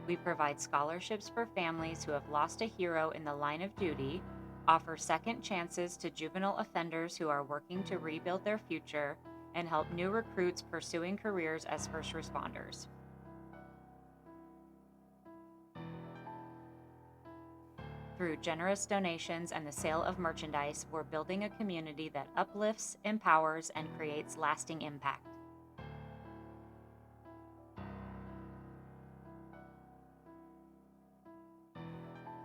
We provide scholarships for families who have lost a hero in the line of duty, offer second chances to juvenile offenders who are working to rebuild their future, and help new recruits pursuing careers as first responders. Through generous donations and the sale of merchandise, we're building a community that uplifts, empowers, and creates lasting impact.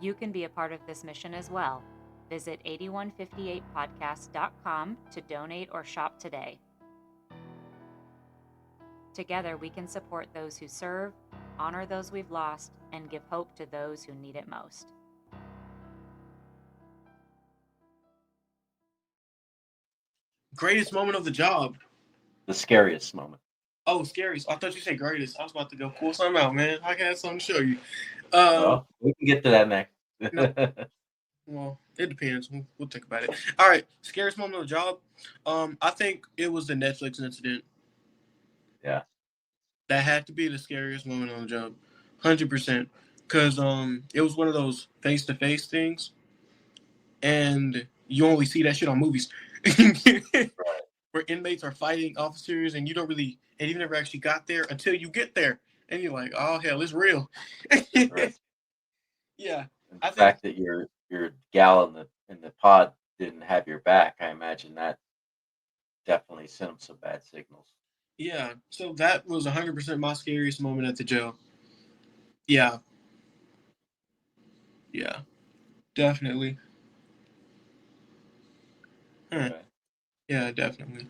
You can be a part of this mission as well. Visit 8158podcast.com to donate or shop today. Together, we can support those who serve, honor those we've lost, and give hope to those who need it most. Greatest moment of the job. The scariest moment. Oh, scary. I thought you said greatest. I was about to go pull something out, man. I got something to show you. Well, we can get to that next. No. Well, it depends. We'll think about it. All right. Scariest moment of the job. I think it was the Netflix incident. Yeah. That had to be the scariest moment on the job. 100%. Because it was one of those face-to-face things. And you only see that shit on movies. Where inmates are fighting officers and you don't really, and you never actually got there until you get there. And you're like, oh, hell, it's real. Right. Yeah. And I the think fact that your gal in the pod didn't have your back, I imagine that definitely sent them some bad signals. Yeah, so that was 100% my scariest moment at the jail. Yeah, yeah, definitely. Okay. Yeah, definitely.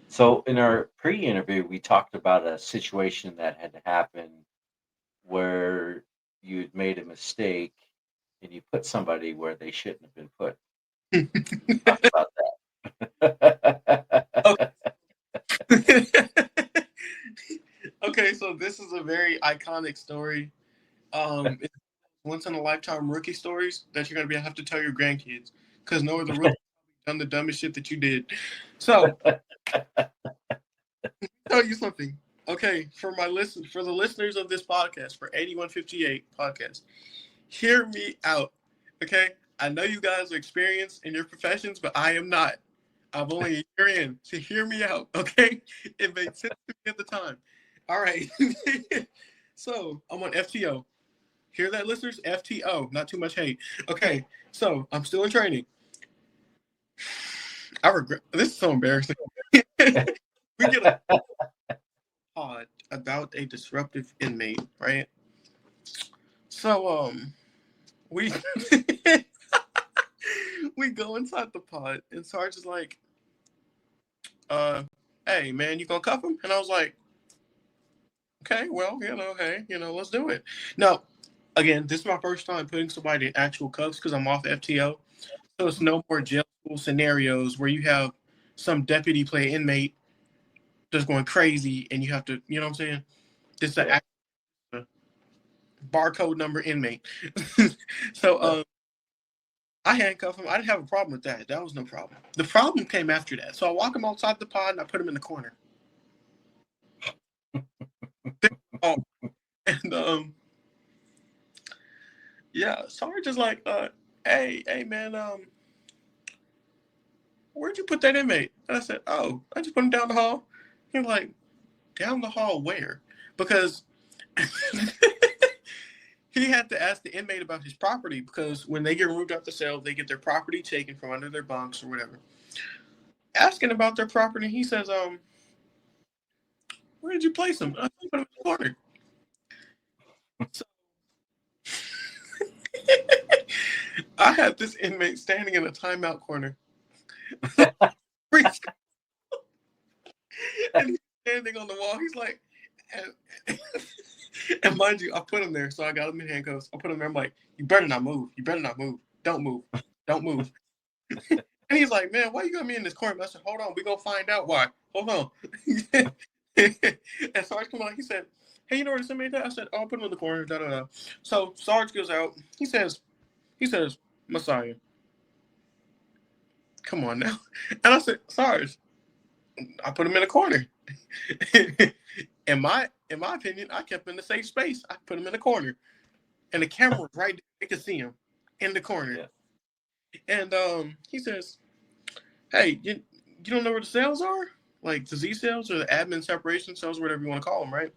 So in our pre-interview, we talked about a situation that had happened where you'd made a mistake and you put somebody where they shouldn't have been put. Talk about Okay. that. Okay, so this is a very iconic story. It's once in a lifetime rookie stories that you're gonna have to tell your grandkids because no other rookie done the dumbest shit that you did. So tell you something. Okay, for the listeners of this podcast, for 8158 podcast, hear me out. Okay? I know you guys are experienced in your professions, but I am not. I'm only a year in. So hear me out. Okay? It made sense to me at the time. All right. So I'm on FTO. Hear that, listeners? FTO. Not too much hate. Okay. So I'm still in training. I regret this is so embarrassing. We get a pod about a disruptive inmate, right? So we we go inside the pod and Sarge is like, hey man, you gonna cuff him? And I was like, okay, well, hey, let's do it. Now, again, this is my first time putting somebody in actual cuffs because I'm off FTO. So it's no more jail school scenarios where you have some deputy play inmate just going crazy and you have to, you know what I'm saying? This is Yeah. a barcode number inmate. So I handcuff him. I didn't have a problem with that. That was no problem. The problem came after that. So I walk him outside the pod and I put him in the corner. Oh, and yeah, Sarge is like, hey man, where'd you put that inmate? And I said, oh, I just put him down the hall. He's like, down the hall where? Because he had to ask the inmate about his property because when they get removed out the cell, they get their property taken from under their bunks or whatever. Asking about their property, he says, where did you place them? I put them in the corner. So, I had this inmate standing in a timeout corner. And he's standing on the wall. He's like, and mind you, I put him there. So I got him in handcuffs. I put him there. I'm like, you better not move. You better not move. Don't move. Don't move. And he's like, man, why you got me in this corner? I said, hold on. We're going to find out why. Hold on. And Sarge come out. He said, hey, you know where the inmate at? I said, oh, I'll put him in the corner. Da, da, da. So Sarge goes out. He says, Messiah, come on now. And I said, Sarge, I put him in a corner. In my opinion, I kept him in the safe space. I put him in a corner. And the camera was right there. They could see him in the corner. Yeah. And he says, hey, you don't know where the cells are? Like the Z cells or the admin separation cells, whatever you want to call them, right?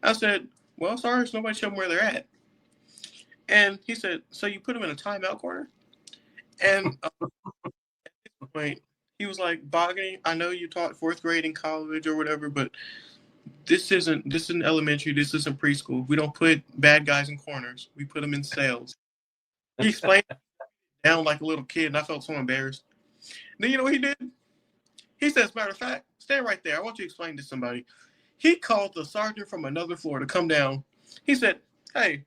I said, well, Sarge, nobody showed them where they're at. And he said, so you put them in a timeout corner? And at this point, he was like, Bogany, I know you taught fourth grade in college or whatever, but this isn't elementary. This isn't preschool. We don't put bad guys in corners. We put them in cells. He explained it down like a little kid, and I felt so embarrassed. And then you know what he did? He said, as a matter of fact, stand right there. I want you to explain to somebody. He called the sergeant from another floor to come down. He said, hey,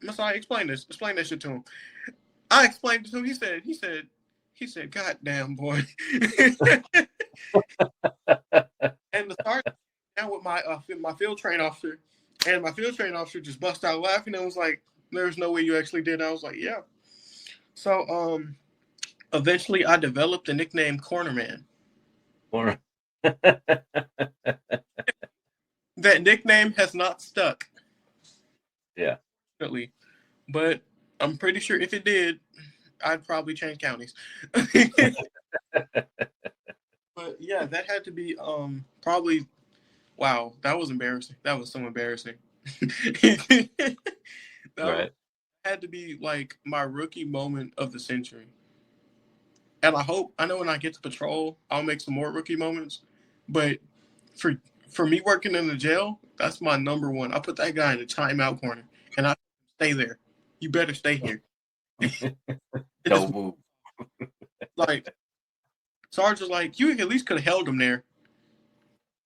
Messiah, explain this. Explain that shit to him. I explained it to him. He said, God damn, boy. And the sergeant down with my field train officer, and my field train officer just bust out laughing and was like, there's no way you actually did. I was like, yeah. So eventually I developed the nickname Cornerman. Corner. That nickname has not stuck. Yeah. Definitely. But I'm pretty sure if it did, I'd probably change counties. But yeah, that had to be probably, wow, that was embarrassing. That was so embarrassing. That had to be like my rookie moment of the century. And I know when I get to patrol, I'll make some more rookie moments. But for me working in the jail, that's my number one. I put that guy in the timeout corner, and I stay there. You better stay here. Don't move. Like, Sarge was like, you at least could have held him there.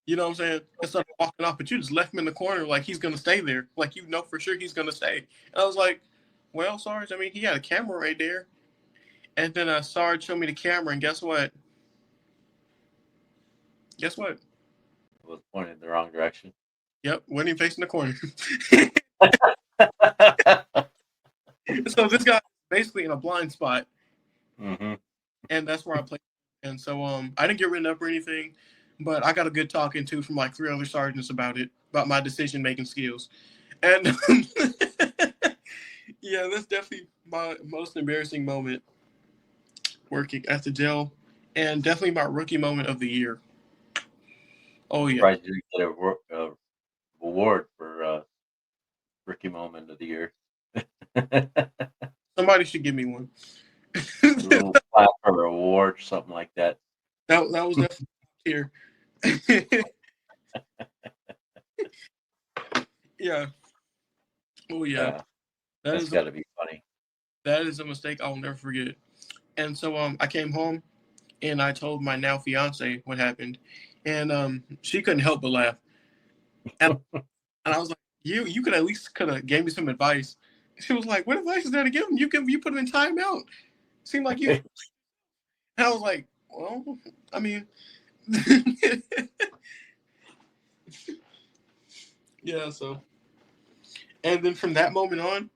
You know what I'm saying? Instead of walking off, but you just left him in the corner like he's going to stay there. Like, you know for sure he's going to stay. And I was like, well, Sarge, I mean, he had a camera right there. And then Sarge showed me the camera, and guess what? Guess what? It was pointing in the wrong direction. Yep, wasn't even facing the corner. So this guy basically in a blind spot. Mm-hmm. And that's where I played. And so I didn't get written up or anything, but I got a good talking to from like 3 other sergeants about my decision-making skills. And yeah, that's definitely my most embarrassing moment working at the jail, and definitely my rookie moment of the year. Oh, yeah. Surprised you didn't get a award for rookie moment of the year. Somebody should give me one. A little plaque or award or something like that. That was definitely here. Yeah. Oh, yeah. That's got to be funny. That is a mistake I'll never forget. And so I came home and I told my now fiance what happened, and she couldn't help but laugh. And I was like, you could at least gave me some advice. She was like, what advice is there to give him? You put him in timeout. Seemed like you. And I was like, well, I mean, yeah. So, and then from that moment on,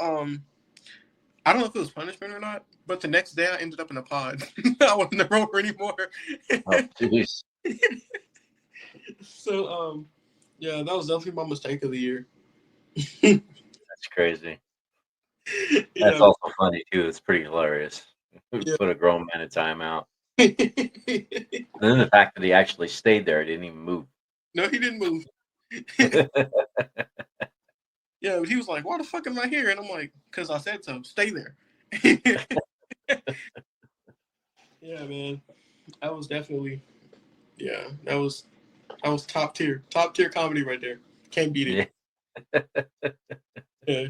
I don't know if it was punishment or not, but the next day I ended up in a pod. I wasn't a roper anymore. Oh, jeez. So, yeah, that was definitely my mistake of the year. That's crazy. That's also funny too. It's pretty hilarious. Put a grown man in timeout. And then the fact that he actually stayed there, didn't even move. No, he didn't move. Yeah, but he was like, "Why the fuck am I here?" And I'm like, "Cause I said so. Stay there." Yeah, man. That was definitely, yeah, that was top tier comedy right there. Can't beat it. Yeah, Yeah,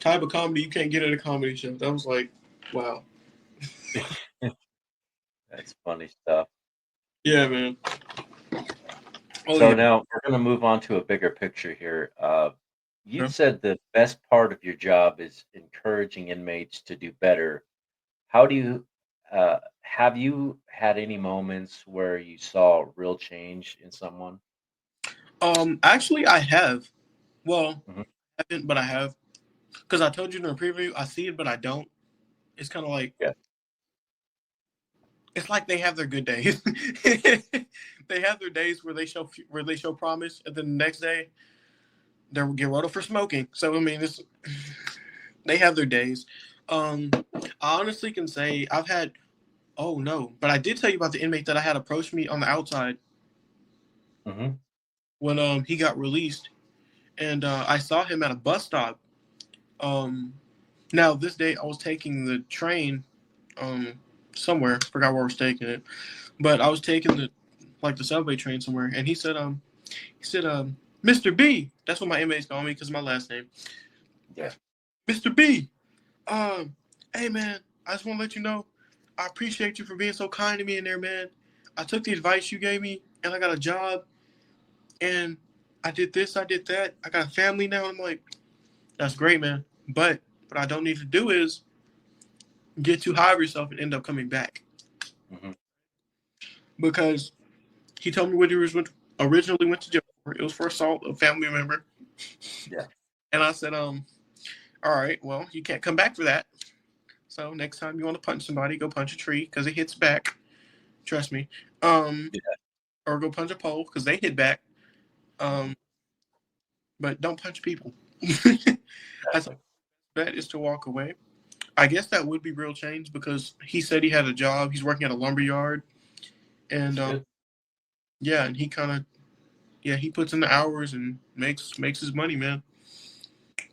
type of comedy you can't get at a comedy show. That was like, wow. that's funny stuff. Yeah, man. Oh So yeah. now we're going to move on to a bigger picture here. You Yeah. said the best part of your job is encouraging inmates to do better. How do you have you had any moments where you saw real change in someone? Actually, I have. Well, Hmm. I haven't, but I have. Because I told you in the preview, I see it, but I don't. It's kind of like Yeah. it's like they have their good days. They have their days where they show promise, and then the next day they're get rolled up for smoking. So I mean, it's they have their days. I honestly can say I've had. Oh no, but I did tell you about the inmate that I had approach me on the outside Hmm. when he got released, and I saw him at a bus stop. Um, Now this day I was taking the train um somewhere, forgot where I was taking it, but I was taking the subway train somewhere, and he said Mr. B. That's what my inmates call me because my last name, Yeah. Mr. B. Um, hey man, I just want to let you know I appreciate you for being so kind to me in there, man. I took the advice you gave me, and I got a job, and I did this, I did that. I got a family now. I'm like, that's great, man. But what I don't need to do is get too high of yourself and end up coming back. Hmm. Because he told me what he was originally went to jail for. It was for assault of a family member. Yeah. And I said, all right, well, you can't come back for that. So next time you want to punch somebody, go punch a tree because it hits back. Trust me. Um, Yeah. or go punch a pole because they hit back. Um, but don't punch people. I said Exactly. that is to walk away. I guess that would be real change because he said he had a job. He's working at a lumber yard, and That's good. yeah, and he kind of he puts in the hours and makes his money, man.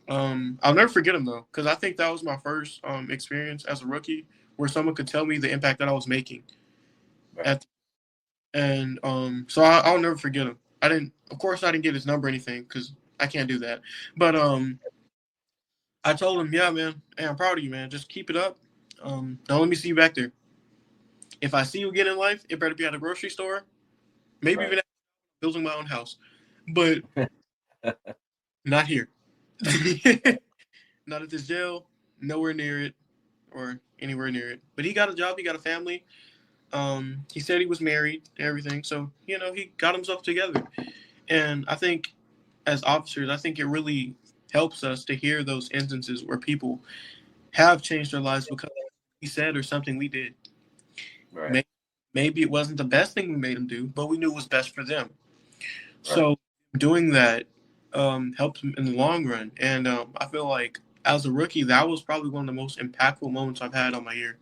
I'll never forget him though, because I think that was my first experience as a rookie where someone could tell me the impact that I was making. Right. At and so I'll never forget him. Of course, I didn't get his number or anything because I can't do that. But I told him, yeah, man, hey, I'm proud of you, man. Just keep it up. Don't let me see you back there. If I see you again in life, it better be at a grocery store, maybe Right. even building my own house, but not here. Not at this jail. Nowhere near it, or anywhere near it. But he got a job. He got a family. He said he was married and everything. So he got himself together. And I think as officers, I think it really helps us to hear those instances where people have changed their lives because we said or something we did. Right. Maybe, maybe it wasn't the best thing we made them do, but we knew it was best for them. Right. So doing that helps them in the long run. And I feel like as a rookie, that was probably one of the most impactful moments I've had on my year.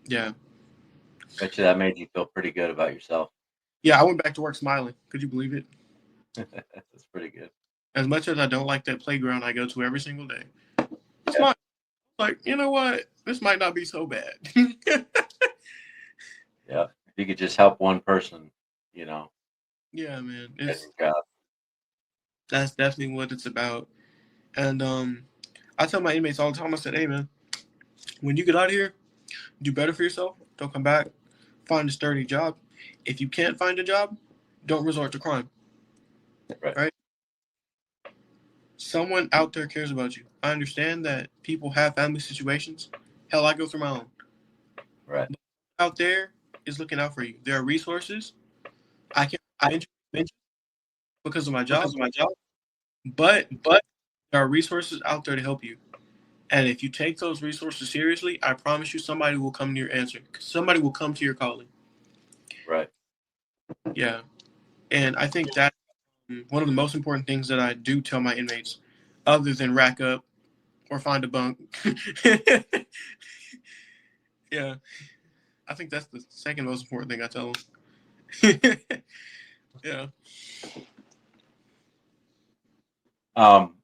Yeah. Bet you that made you feel pretty good about yourself. Yeah, I went back to work smiling. Could you believe it? That's pretty good. As much as I don't like that playground I go to every single day, it's Yeah. not like, you know what? This might not be so bad. Yeah. If you could just help one person, you know, Yeah, man. at your job. That's definitely what it's about. And I tell my inmates all the time, I said, hey man, when you get out of here, do better for yourself. Don't come back. Find a sturdy job. If you can't find a job, don't resort to crime. Right. Right? Someone out there cares about you. I understand that people have family situations. Hell, I go through my own. Right. Out there is looking out for you. There are resources. I can mention because of my job, but there are resources out there to help you. And if you take those resources seriously, I promise you somebody will come to your answer. Somebody will come to your calling. Right. Yeah. And I think that's one of the most important things that I do tell my inmates, other than rack up or find a bunk. Yeah. I think that's the second most important thing I tell them. Yeah. Um,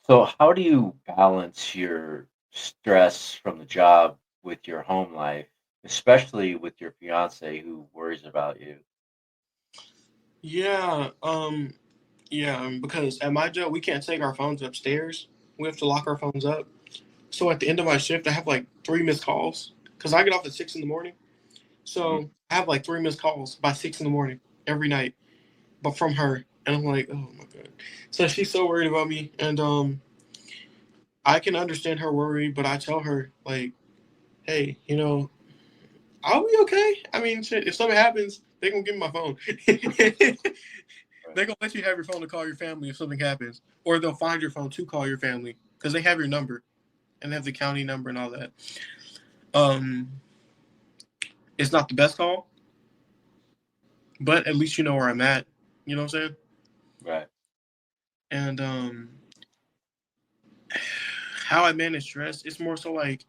so how do you balance your stress from the job with your home life, especially with your fiance who worries about you? Yeah, because at my job we can't take our phones upstairs. We have to lock our phones up. So at the end of my shift, I have like 3 missed calls because I get off at 6 in the morning. Mhm. So I have like 3 missed calls by 6 in the morning every night, but from her, and I'm like, oh my god. So she's so worried about me, and I can understand her worry, but I tell her like, hey, I'll be okay. I mean, shit, if something happens, they gonna give me my phone. Right. They're gonna let you have your phone to call your family if something happens, or they'll find your phone to call your family because they have your number and they have the county number and all that. Um, it's not the best call, but at least you know where I'm at. You know what I'm saying? Right. And how I manage stress, it's more so like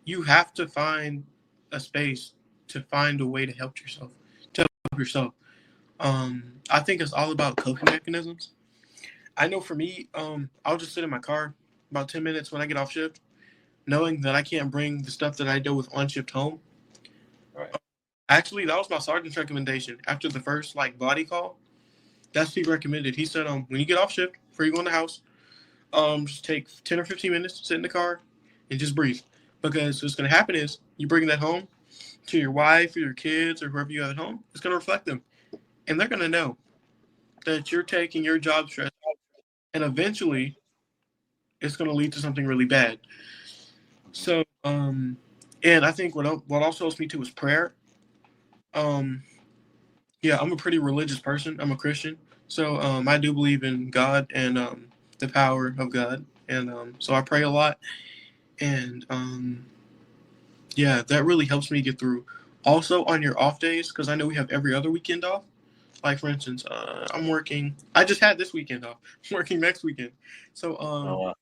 you have to find a space to find a way to help yourself. To help yourself. I think it's all about coping mechanisms. I know for me, I'll just sit in my car about 10 minutes when I get off shift, knowing that I can't bring the stuff that I deal with on shift home. Right. Actually, that was my sergeant's recommendation after the first like body call. That's what he recommended. He said, when you get off shift, before you go in the house, just take 10 or 15 minutes, sit in the car, and just breathe. Because what's going to happen is you bring that home to your wife or your kids or whoever you have at home. It's going to reflect them, and they're going to know that you're taking your job stress, and eventually it's going to lead to something really bad. Mhm. So, and I think what also helps me too is prayer. Um, yeah, I'm a pretty religious person. I'm a Christian, so I do believe in God and the power of God, and so I pray a lot, and yeah, that really helps me get through. Also, on your off days, because I know we have every other weekend off. Like for instance, I'm working. I just had this weekend off. I'm working next weekend, so Oh,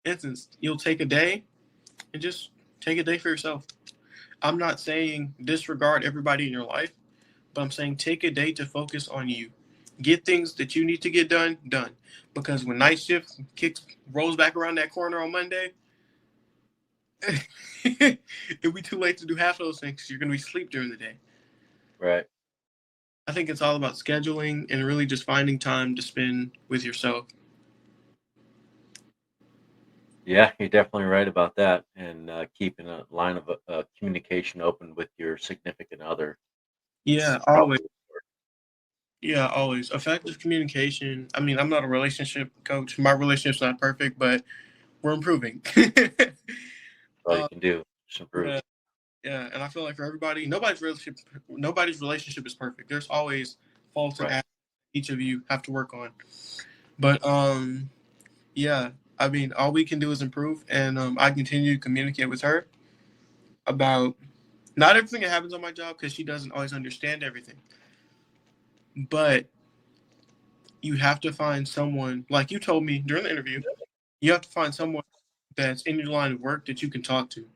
instance, you'll take a day and just take a day for yourself. I'm not saying disregard everybody in your life, but I'm saying take a day to focus on you. Get things that you need to get done. Because when night shift kicks rolls back around that corner on Monday, it'll be too late to do half of those things. You're gonna be asleep during the day. right. I think it's all about scheduling and really just finding time to spend with yourself. Yeah, you're definitely right about that. And keeping a line of communication open with your significant other Yeah, is always. probably Yeah, always. Effective communication. I mean, I'm not a relationship coach. My relationship's not perfect, but we're improving. all you can do. Just improve. Yeah, yeah, and I feel like for everybody, nobody's relationship is perfect. There's always faults and Right. aspects each of you have to work on. But yeah, I mean, all we can do is improve, and I continue to communicate with her about not everything that happens on my job because she doesn't always understand everything. But you have to find someone, like you told me during the interview, you have to find someone that's in your line of work that you can talk to,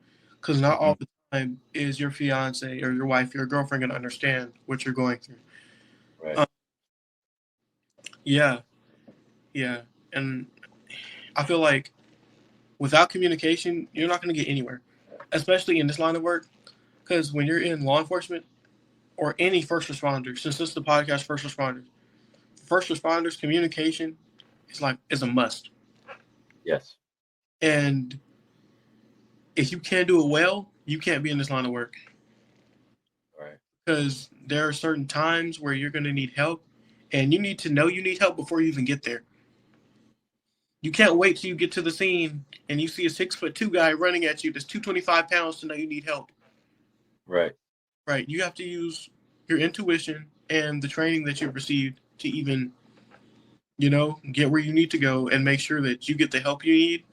because not Hmm. all the time is your fiance or your wife, your girlfriend going to understand what you're going through. Right. Um, yeah, yeah, and I feel like without communication, you're not going to get anywhere, especially in this line of work. Because when you're in law enforcement or any first responder, since this is the podcast, first responders, communication is a must. Yes. And if you can't do it well, you can't be in this line of work Right. because there are certain times where you're going to need help, and you need to know you need help before you even get there. You can't wait till you get to the scene and you see a 6'2" guy running at you that's 225 pounds to know you need help. Right. Right? You have to use your intuition and the training that you've received to even get where you need to go and make sure that you get the help you need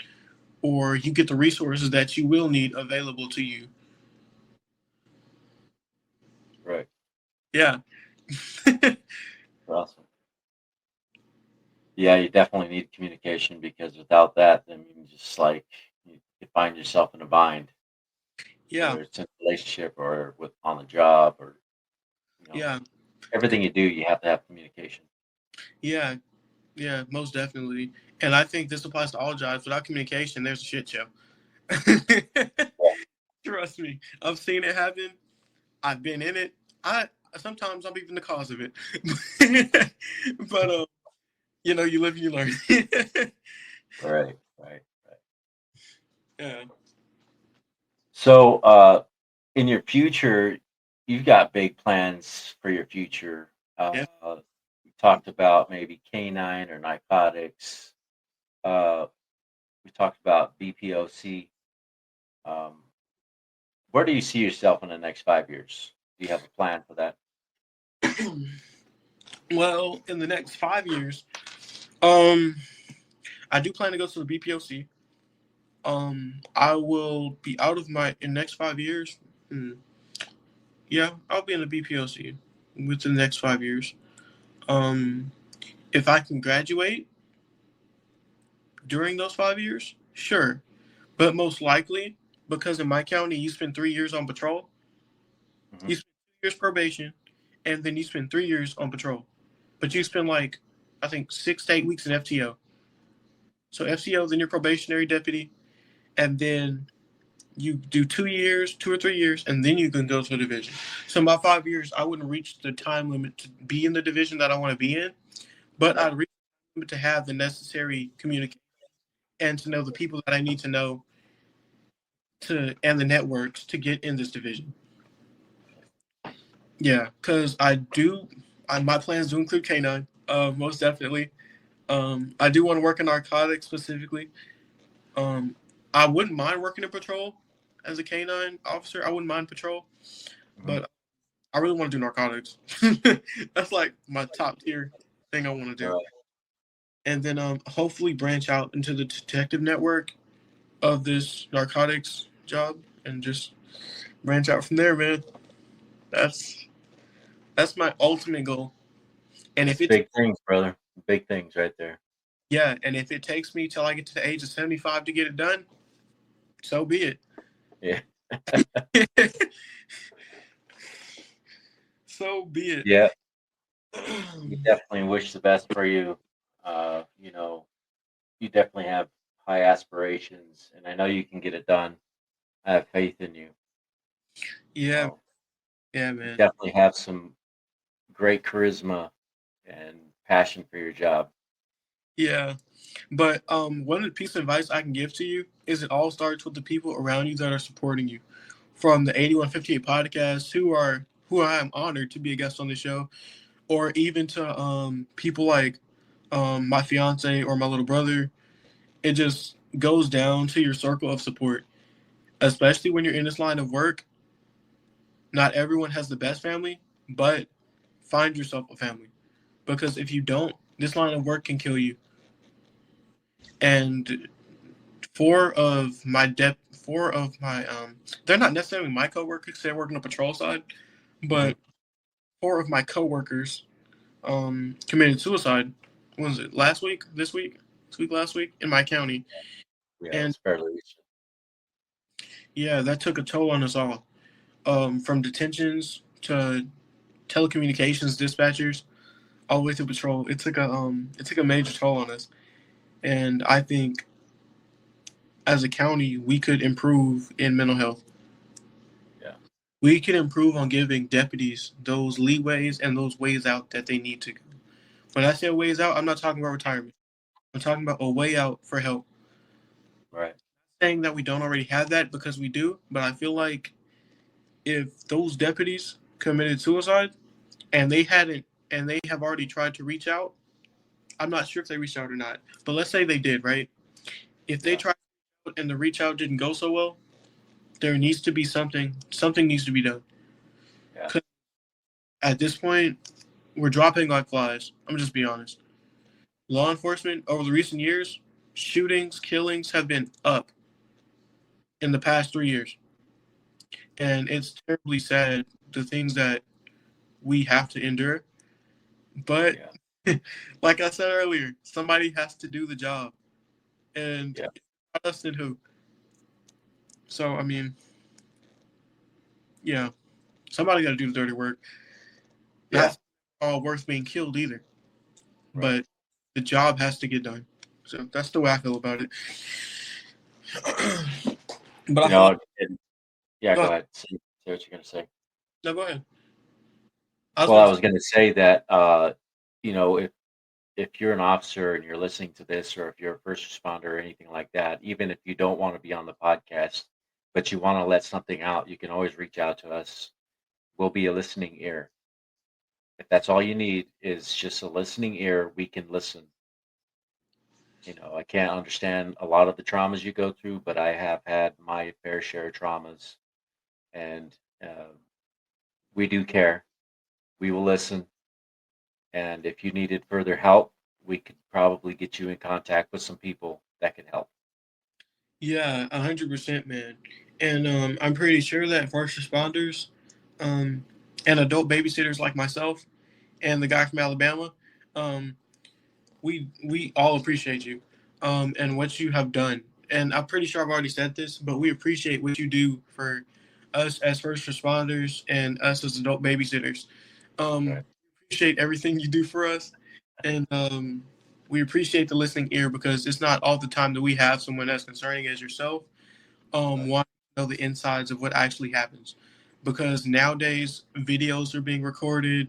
or you get the resources that you will need available to you. Right. Yeah. Awesome. Yeah, you definitely need communication because without that, then you just like you find yourself in a bind, Yeah. whether it's in a relationship or with on the job or you know Yeah. everything you do, you have to have communication. Yeah, yeah, most definitely. And I think this applies to all jobs. Without communication, there's a shit show. Trust me, I've seen it happen. I've been in it. I sometimes I'm even the cause of it. But you live and you learn. Right, right, right. Yeah. So, in your future, you've got big plans for your future. Yeah. We talked about maybe canine or narcotics. Uh, we talked about BPOC. Um, where do you see yourself in the next 5 years? Do you have a plan for that? Well, in the next 5 years, um, I do plan to go to the BPOC. I will be out of my in the next 5 years. Hmm, yeah, I'll be in the BPOC within the next 5 years. Um, if I can graduate during those 5 years, sure. But most likely, because in my county, you spend 3 years on patrol, Hmm. you spend 2 years probation, and then you spend 3 years on patrol. But you spend like, I think, 6 to 8 weeks in FTO. So FTO, then your probationary deputy, and then you do 2 years, 2 or 3 years, and then you can go to a division. So in about 5 years, I wouldn't reach the time limit to be in the division that I want to be in, but Right. I'd reach the limit to have the necessary communication and to know the people that I need to know to and the networks to get in this division. Yeah, because my plans do include canine, most definitely. I do want to work in narcotics specifically. Um, I wouldn't mind working in patrol as a canine officer. I wouldn't mind patrol, Hmm. but I really want to do narcotics. That's like my top tier thing I want to do. Right. And then hopefully branch out into the detective network of this narcotics job and just branch out from there, man. That's that's my ultimate goal. And That's if it big things, brother. Big things right there. yeah, and if it takes me till I get to the age of 75 to get it done, so be Yeah. it. So be it. Yeah. We definitely wish the best for you. You know, you definitely have high aspirations, and I know you can get it done. I have faith in you. Yeah, Um, yeah, you man. definitely have some great charisma and passion for your job. Yeah. But one piece of advice I can give to you is it all starts with the people around you that are supporting you. From the 8158 podcast, who I am honored to be a guest on the show, or even to people like my fiance or my little brother. It just goes down to your circle of support, especially when you're in this line of work. Not everyone has the best family, but find yourself a family because if you don't, this line of work can kill you. And four of my they're not necessarily my coworkers, they work on the patrol side, Hmm. but four of my coworkers committed suicide. When was it last week? This week, last week in my county, Yeah, it and was fairly recent. yeah, that took a toll on us all. From detentions to telecommunications dispatchers, all the way to patrol. It took a major toll on us, and I think as a county we could improve in mental health. Yeah, We can improve on giving deputies those leeways and those ways out that they need to go. When I say ways out, I'm not talking about retirement. I'm talking about a way out for help. right. Saying that we don't already have that because we do, but I feel like if those deputies committed suicide and they hadn't and they have already tried to reach out, I'm not sure if they reached out or not. But let's say they did, right? If they Yeah, tried and the reach out didn't go so well, there needs to be something needs to be done. yeah, 'Cause at this point, we're dropping like flies. I'm just be honest. Law enforcement over the recent years, shootings, killings have been up in the past 3 years. And it's terribly sad the things that we have to endure. But yeah, like I said earlier, somebody has to do the job. And yeah, not us and who. So I mean, yeah, somebody gotta do the dirty work. yeah. Not all worth being killed either. Right. but the job has to get done. So that's the way I feel about it. But You I feel like, know, yeah, go go ahead. ahead. Say what you're going to say. No, go ahead. I was Well, going I to was say, going to say that, you know, if you're an officer and you're listening to this, or if you're a first responder or anything like that, even if you don't want to be on the podcast, but you want to let something out, you can always reach out to us. We'll be a listening ear. If that's all you need is just a listening ear, we can listen. You know, I can't understand a lot of the traumas you go through, but I have had my fair share of traumas, and we do care. We will listen, and if you needed further help, we could probably get you in contact with some people that can help. yeah, 100%, man. And I'm pretty sure that first responders um, and adult babysitters like myself and the guy from Alabama, um, we all appreciate you and what you have done. And I'm pretty sure I've already said this, but we appreciate what you do for us as first responders and us as adult babysitters. Right. Appreciate everything you do for us, and we appreciate the listening ear because it's not all the time that we have someone as concerning as yourself Right. want to know the insides of what actually happens. Because nowadays videos are being recorded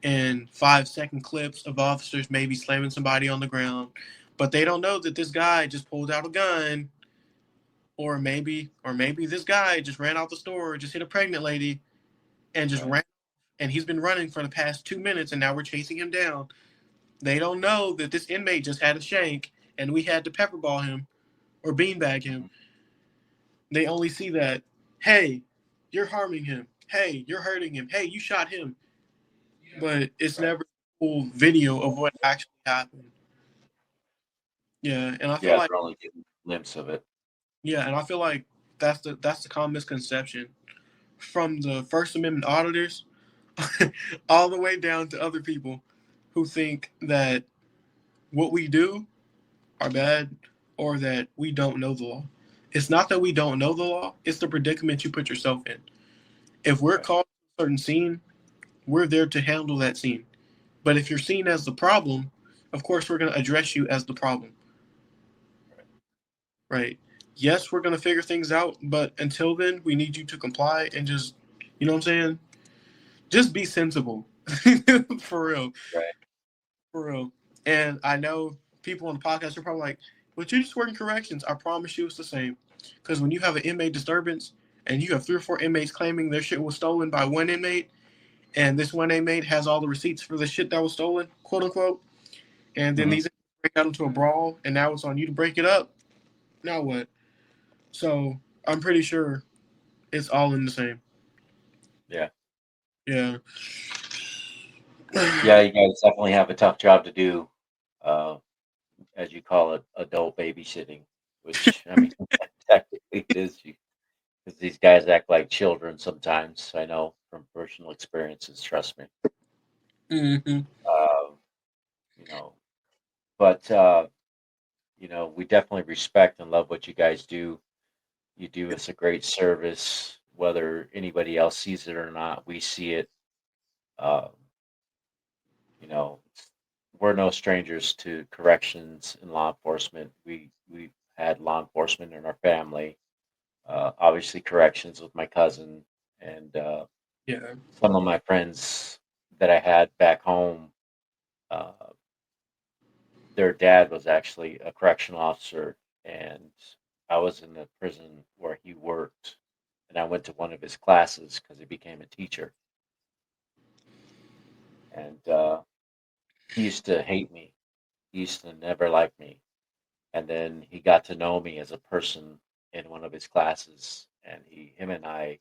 and 5-second clips of officers maybe slamming somebody on the ground, but they don't know that this guy just pulled out a gun, or maybe this guy just ran out the store, just hit a pregnant lady, and just Right. ran, and he's been running for the past 2 minutes, and now we're chasing him down. They don't know that this inmate just had a shank, and we had to pepperball him or beanbag him. Mhm. They only see that, hey, you're harming him. Hey, you're hurting him. Hey, you shot him. But it's Right. never a full video of what actually happened. Yeah, and I feel Yeah, like they're only getting a glimpse of it. that's the common misconception from the First Amendment auditors all the way down to other people who think that what we do are bad or that we don't know the law. It's not that we don't know the law, it's the predicament you put yourself in. If we're Right. called to a certain scene, we're there to handle that scene. But if you're seen as the problem, of course we're going to address you as the problem, Right. right? Yes, we're going to figure things out, but until then, we need you to comply and just, you know what I'm saying? Just be sensible. For real. Right. For real. And I know people on the podcast are probably like, but you just work in corrections. I promise you it's the same. Because when you have an inmate disturbance and you have 3 or 4 inmates claiming their shit was stolen by one inmate, and this one inmate has all the receipts for the shit that was stolen, quote unquote, and then Hmm. these break out into a brawl, and now it's on you to break it up. Now what? So I'm pretty sure it's all in the same. Yeah. Yeah. Yeah, you guys definitely have a tough job to do, uh, as you call it, adult babysitting, which, I mean, technically it is, because these guys act like children sometimes. I know from personal experiences, trust me. hmm Um, you know, but, you know, we definitely respect and love what you guys do. You do us a great service, whether anybody else sees it or not. We see it. Um, you know, we're no strangers to corrections and law enforcement. We had law enforcement in our family. Obviously, corrections with my cousin and Yeah. some of my friends that I had back home. Uh, their dad was actually a correctional officer, and I was in the prison where he worked, and I went to one of his classes because he became a teacher, and he used to hate me. He used to never like me, and then he got to know me as a person in one of his classes, and him and I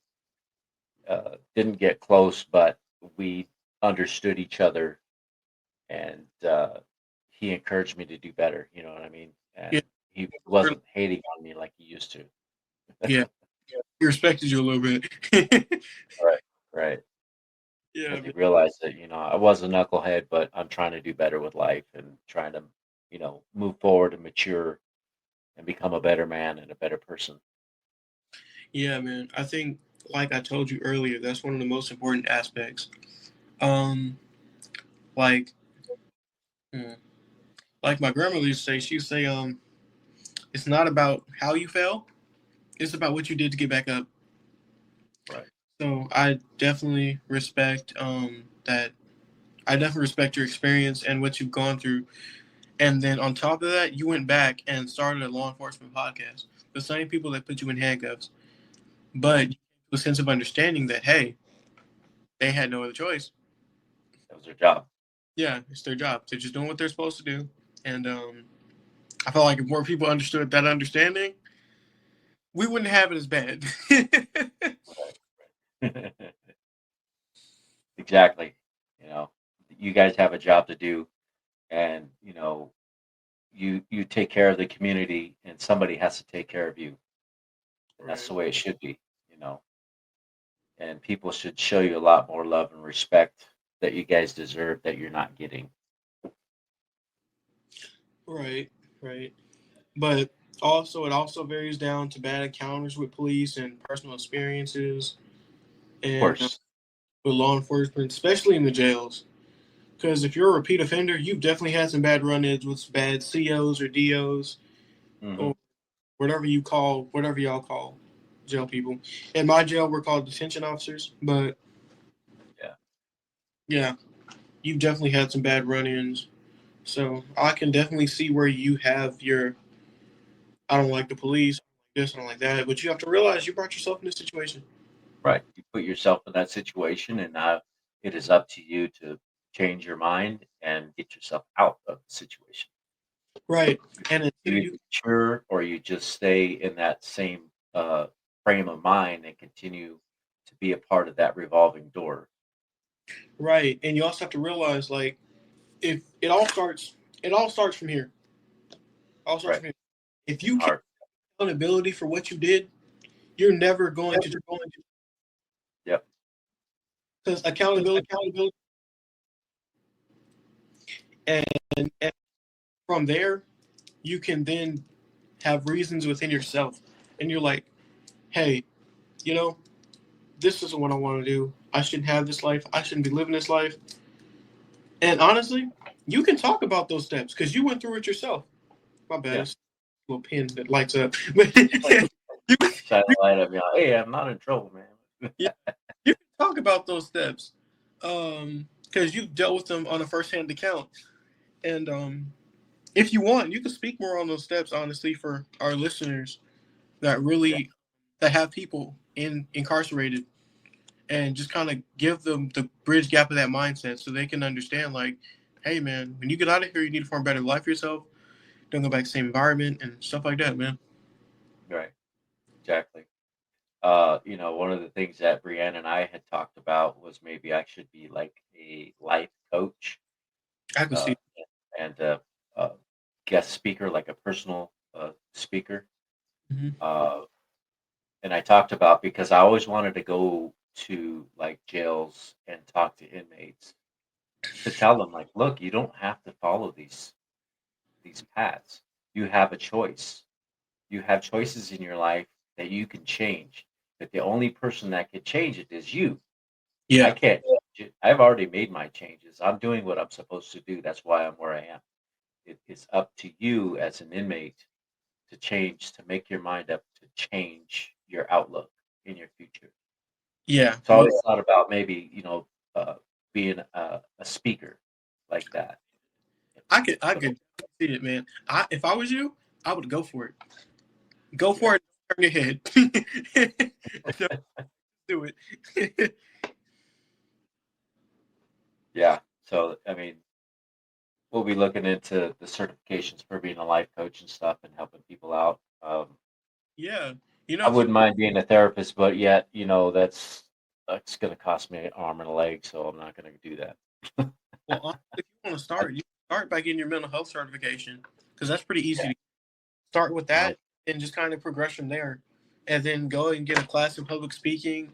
didn't get close, but we understood each other, and he encouraged me to do better. You know what I mean? Yeah. And he wasn't hating on me like he used to. Yeah. He respected you a little bit. Right, right. Yeah. Because he realized that, I was a knucklehead, but I'm trying to do better with life and trying to, move forward and mature and become a better man and a better person. Yeah, man. I think, like I told you earlier, that's one of the most important aspects. Um, like Hmm. Like my grandmother used to say, she would say, it's not about how you fell, it's about what you did to get back up. Right. So I definitely respect that. I definitely respect your experience and what you've gone through. And then on top of that, you went back and started a law enforcement podcast. The same people that put you in handcuffs, but a sense of understanding that hey, they had no other choice. That was their job. Yeah, it's their job. They're just doing what they're supposed to do. And I felt like if more people understood that understanding, we wouldn't have it as bad. Right. Exactly. You know, you guys have a job to do, and you take care of the community, and somebody has to take care of you. And that's Right. the way it should be. You know, and people should show you a lot more love and respect that you guys deserve that you're not getting. Right. Right. But also, it also varies down to bad encounters with police and personal experiences Of and course. with law enforcement, especially in the jails. Because if you're a repeat offender, you've definitely had some bad run-ins with bad COs or DOs Hmm. or whatever y'all call jail people. In my jail, we're called detention officers. But Yeah. yeah, you've definitely had some bad run-ins. So I can definitely see where you have your I don't like the police, this, I don't like that. But you have to realize you brought yourself in this situation. Right. You put yourself in that situation, and now it is up to you to change your mind and get yourself out of the situation. Right. And You until either you mature or you just stay in that same frame of mind and continue to be a part of that revolving door. right. And you also have to realize like if it all starts from here. All starts Right. from here. If In the you can't heart. take accountability for what you did, you're never going Yep. to Yep. because Just accountability and from there you can then have reasons within yourself and you're like, hey, you know, this isn't what I want to do. I shouldn't have this life. I shouldn't be living this life. And honestly, you can talk about those steps because you went through it yourself. My bad. yeah. It's a little pin that lights up. But you, Shine you, a light up. Hey, I'm not in trouble, man. yeah, you can talk about those steps because you've dealt with them on a first-hand account. And if you want, you can speak more on those steps, honestly, for our listeners that Yeah. really that have people incarcerated and just kind of give them the bridge gap of that mindset so they can understand like, hey man, when you get out of here, you need to form a better life for yourself. Don't go back to the same environment and stuff like that, man. Right. Exactly. One of the things that Brianne and I had talked about was maybe I should be like a life coach, I can uh, see. and a guest speaker, like a personal speaker. Mm-hmm. Uh, and I talked about because I always wanted to go to like jails and talk to inmates to tell them like, look, you don't have to follow these paths. You have a choice. You have choices in your life that you can change. But the only person that can change it is you. I Yeah, can't change it. I've already made my changes. I'm doing what I'm supposed to do. That's why I'm where I am. It's up to you as an inmate to change, to make your mind up, to change your outlook in your future. yeah. So I always thought about maybe, being a speaker like that. I So, could see it, man. If I was you, I would go for it. Go yeah, for it. Turn your head. Just do it. yeah. So, I mean, we'll be looking into the certifications for being a life coach and stuff and helping people out. Yeah, I if you wouldn't mind being a therapist, but yet, that's going to cost me an arm and a leg, so I'm not going to do that. well, honestly, if you want to I, start, you start by getting your mental health certification because that's pretty easy yeah, to start with I, that and just kind of progress from there, and then go and get a class in public speaking.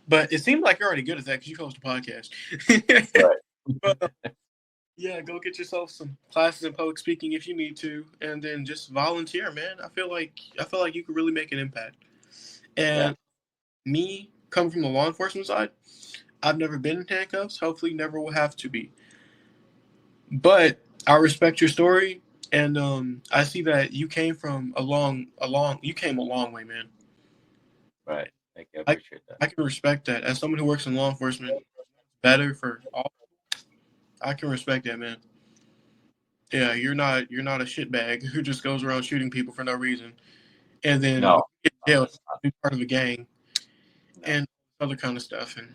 But it seems like you're already good at that because you host a podcast. But, right. yeah, go get yourself some classes in public speaking if you need to, and then just volunteer, man. I feel like you could really make an impact. Yeah. And me coming from the law enforcement side, I've never been in handcuffs. Hopefully, never will have to be. But I respect your story, and I see that you came from you came a long way, man. Right. Thank you. I I appreciate that. I can respect that as someone who works in law enforcement. Better for all. I can respect that, man. Yeah, you're not a shitbag who just goes around shooting people for no reason, and then when No, you get in jail, that's not. be part of a gang No. and other kind of stuff. And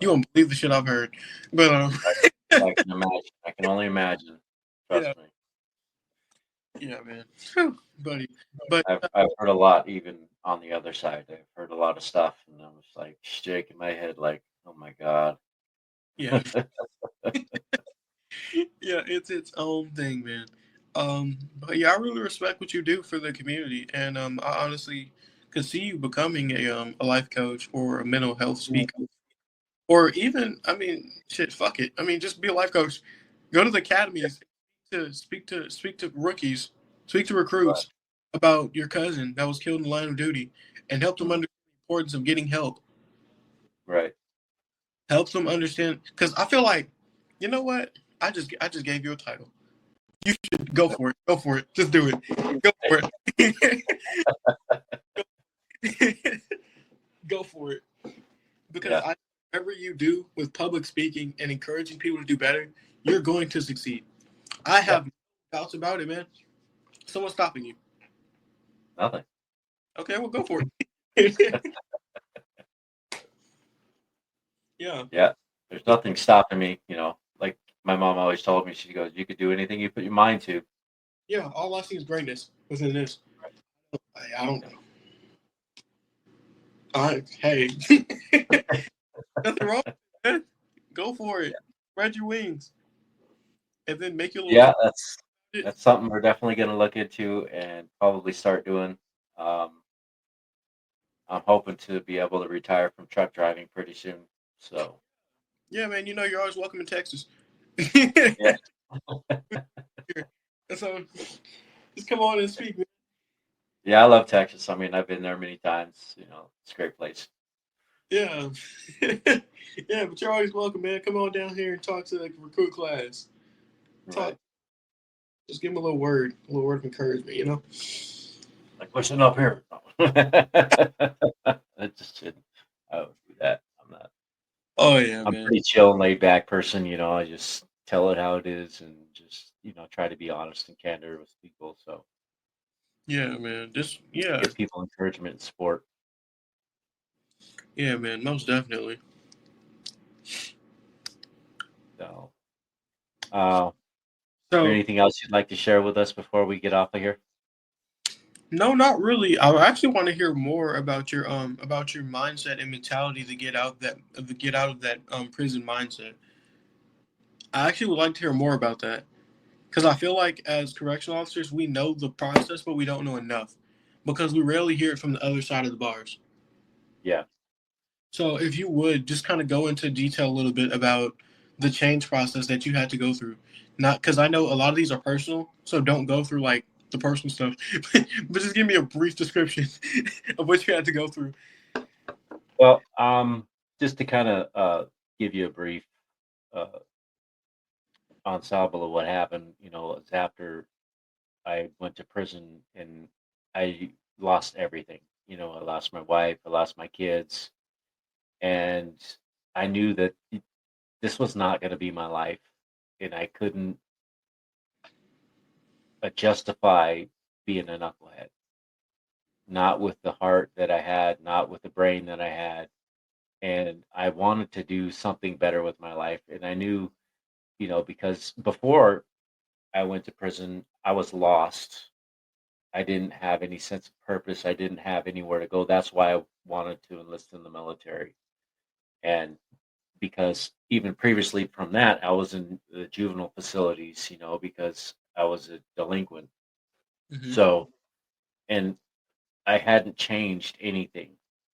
you Right. won't believe the shit I've heard, but I can imagine. I can only imagine. yeah, Trust me. yeah, man, Whew, buddy. But I've heard a lot, even on the other side. I've heard a lot of stuff, and I was like shaking my head, like, "Oh my god." yeah, yeah, it's its own thing, man. But yeah, I really respect what you do for the community, and I honestly could see you becoming a life coach or a mental health speaker, or even, I mean, shit, fuck it. I mean, just be a life coach. Go to the academies to speak to rookies, speak to Right. recruits about your cousin that was killed in the line of duty, and help them Mhm. understand the importance of getting help. Right. Help them understand, because I feel like, you know what? I just gave you a title. You should go for it. Go for it. Just do it. Go for it. Go for it. Because Yeah. whatever you do with public speaking and encouraging people to do better, you're going to succeed. I Yeah. have no doubts about it, man. Someone's stopping you. Nothing. Okay, well, go for it. Yeah, Yeah. There's nothing stopping me. Like my mom always told me. She goes, "You could do anything you put your mind to." yeah. All I see is greatness within this. I don't Yeah. know. Hey, nothing wrong with that. Go for it. Spread your wings, and then make your little Yeah. coin. That's something we're definitely going to look into and probably start doing. Um, I'm hoping to be able to retire from truck driving pretty soon. So Yeah, man. You know you're always welcome in Texas. yeah. So just come on and speak, man. Yeah, I love Texas. I mean, I've been there many times. It's a great place. Yeah. Yeah, but you're always welcome, man. Come on down here and talk to the recruit class. Talk, Right. just give them a little word of encouragement, you know? Like, listen up here. I just shouldn't. I don't do that. Oh yeah, I'm man. pretty chill and laid back person. I just tell it how it is and just, try to be honest and candid with people. So Yeah, man. Just just yeah. give people encouragement and support. Yeah, man, most definitely. So, is there So anything else you'd like to share with us before we get off of here? no, not really. I actually want to hear more about your mindset and mentality to get out of that prison mindset. I actually would like to hear more about that. Because I feel like as correctional officers, we know the process, but we don't know enough because we rarely hear it from the other side of the bars. Yeah. So if you would just kind of go into detail a little bit about the change process that you had to go through, not because I know a lot of these are personal, so don't go through like the personal stuff, but just give me a brief description of what you had to go through. Well, just to kind of give you a brief uh, ensemble of what happened, it's after I went to prison and I lost everything. I lost my wife, I lost my kids, and I knew that this was not going to be my life, and I couldn't justify being a knucklehead. Not with the heart that I had, not with the brain that I had, and I wanted to do something better with my life. And I knew, because before I went to prison, I was lost. I didn't have any sense of purpose. I didn't have anywhere to go. That's why I wanted to enlist in the military. And because even previously from that, I was in the juvenile facilities, because I was a delinquent. Hmm. So, and I hadn't changed anything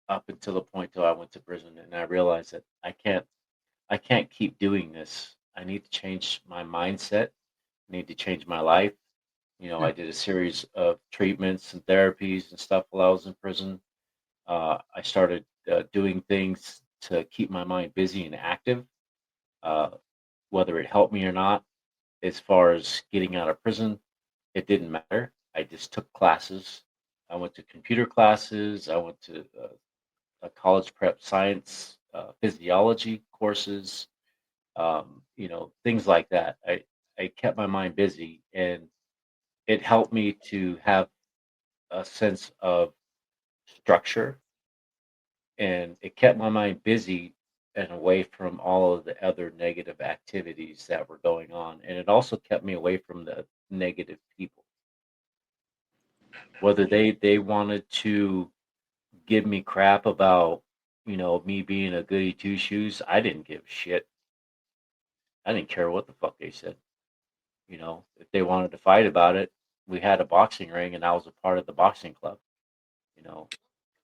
up until the point till I went to prison. And I realized that I can't keep doing this. I need to change my mindset. I need to change my life. I did a series of treatments and therapies and stuff while I was in prison. I started doing things to keep my mind busy and active, uh, whether it helped me or not. as far as getting out of prison, it didn't matter. I just took classes. I went to computer classes. I went to a college prep science, physiology courses, things like that. I kept my mind busy, and it helped me to have a sense of structure, and it kept my mind busy and away from all of the other negative activities that were going on. And it also kept me away from the negative people, whether they wanted to give me crap about, me being a goody two shoes. I didn't give a shit. I didn't care what the fuck they said. If they wanted to fight about it, we had a boxing ring, and I was a part of the boxing club. You know,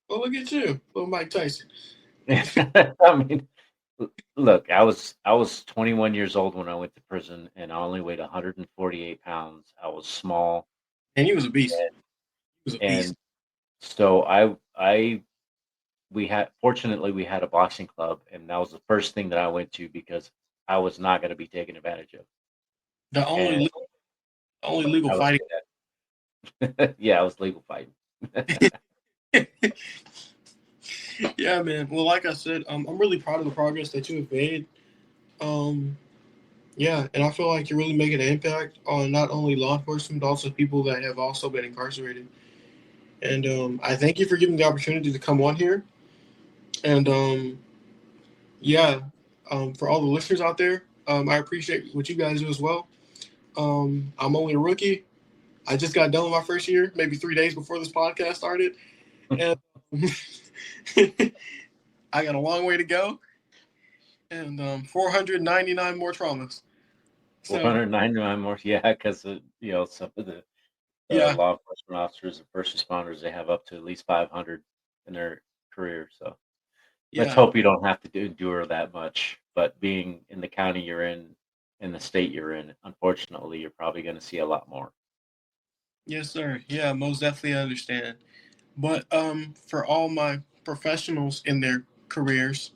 Well, look at you, little Mike Tyson. I mean, look, I was 21 years old when I went to prison, and I only weighed 148 pounds. I was small, And he was a beast. and, He was a beast. and so I fortunately we had a boxing club, and that was the first thing that I went to because I was not going to be taken advantage of, The and only legal I was fighting. good at. Yeah, I was legal fighting. Yeah, man. Well, like I said, I'm really proud of the progress that you have made. Um, yeah, and I feel like you're really making an impact on not only law enforcement but also people that have also been incarcerated. And I thank you for giving the opportunity to come on here. And yeah, for all the listeners out there, I appreciate what you guys do as well. I'm only a rookie. I just got done with my first year, maybe 3 days before this podcast started, and I got a long way to go, and 499 more traumas. So 499 more, yeah, because some of the yeah, law enforcement officers and first responders, they have up to at least 500 in their career. So let's yeah, hope you don't have to endure that much. But being in the county you're in the state you're in, unfortunately, you're probably going to see a lot more. yes, sir. Yeah, most definitely understand. But for all my professionals in their careers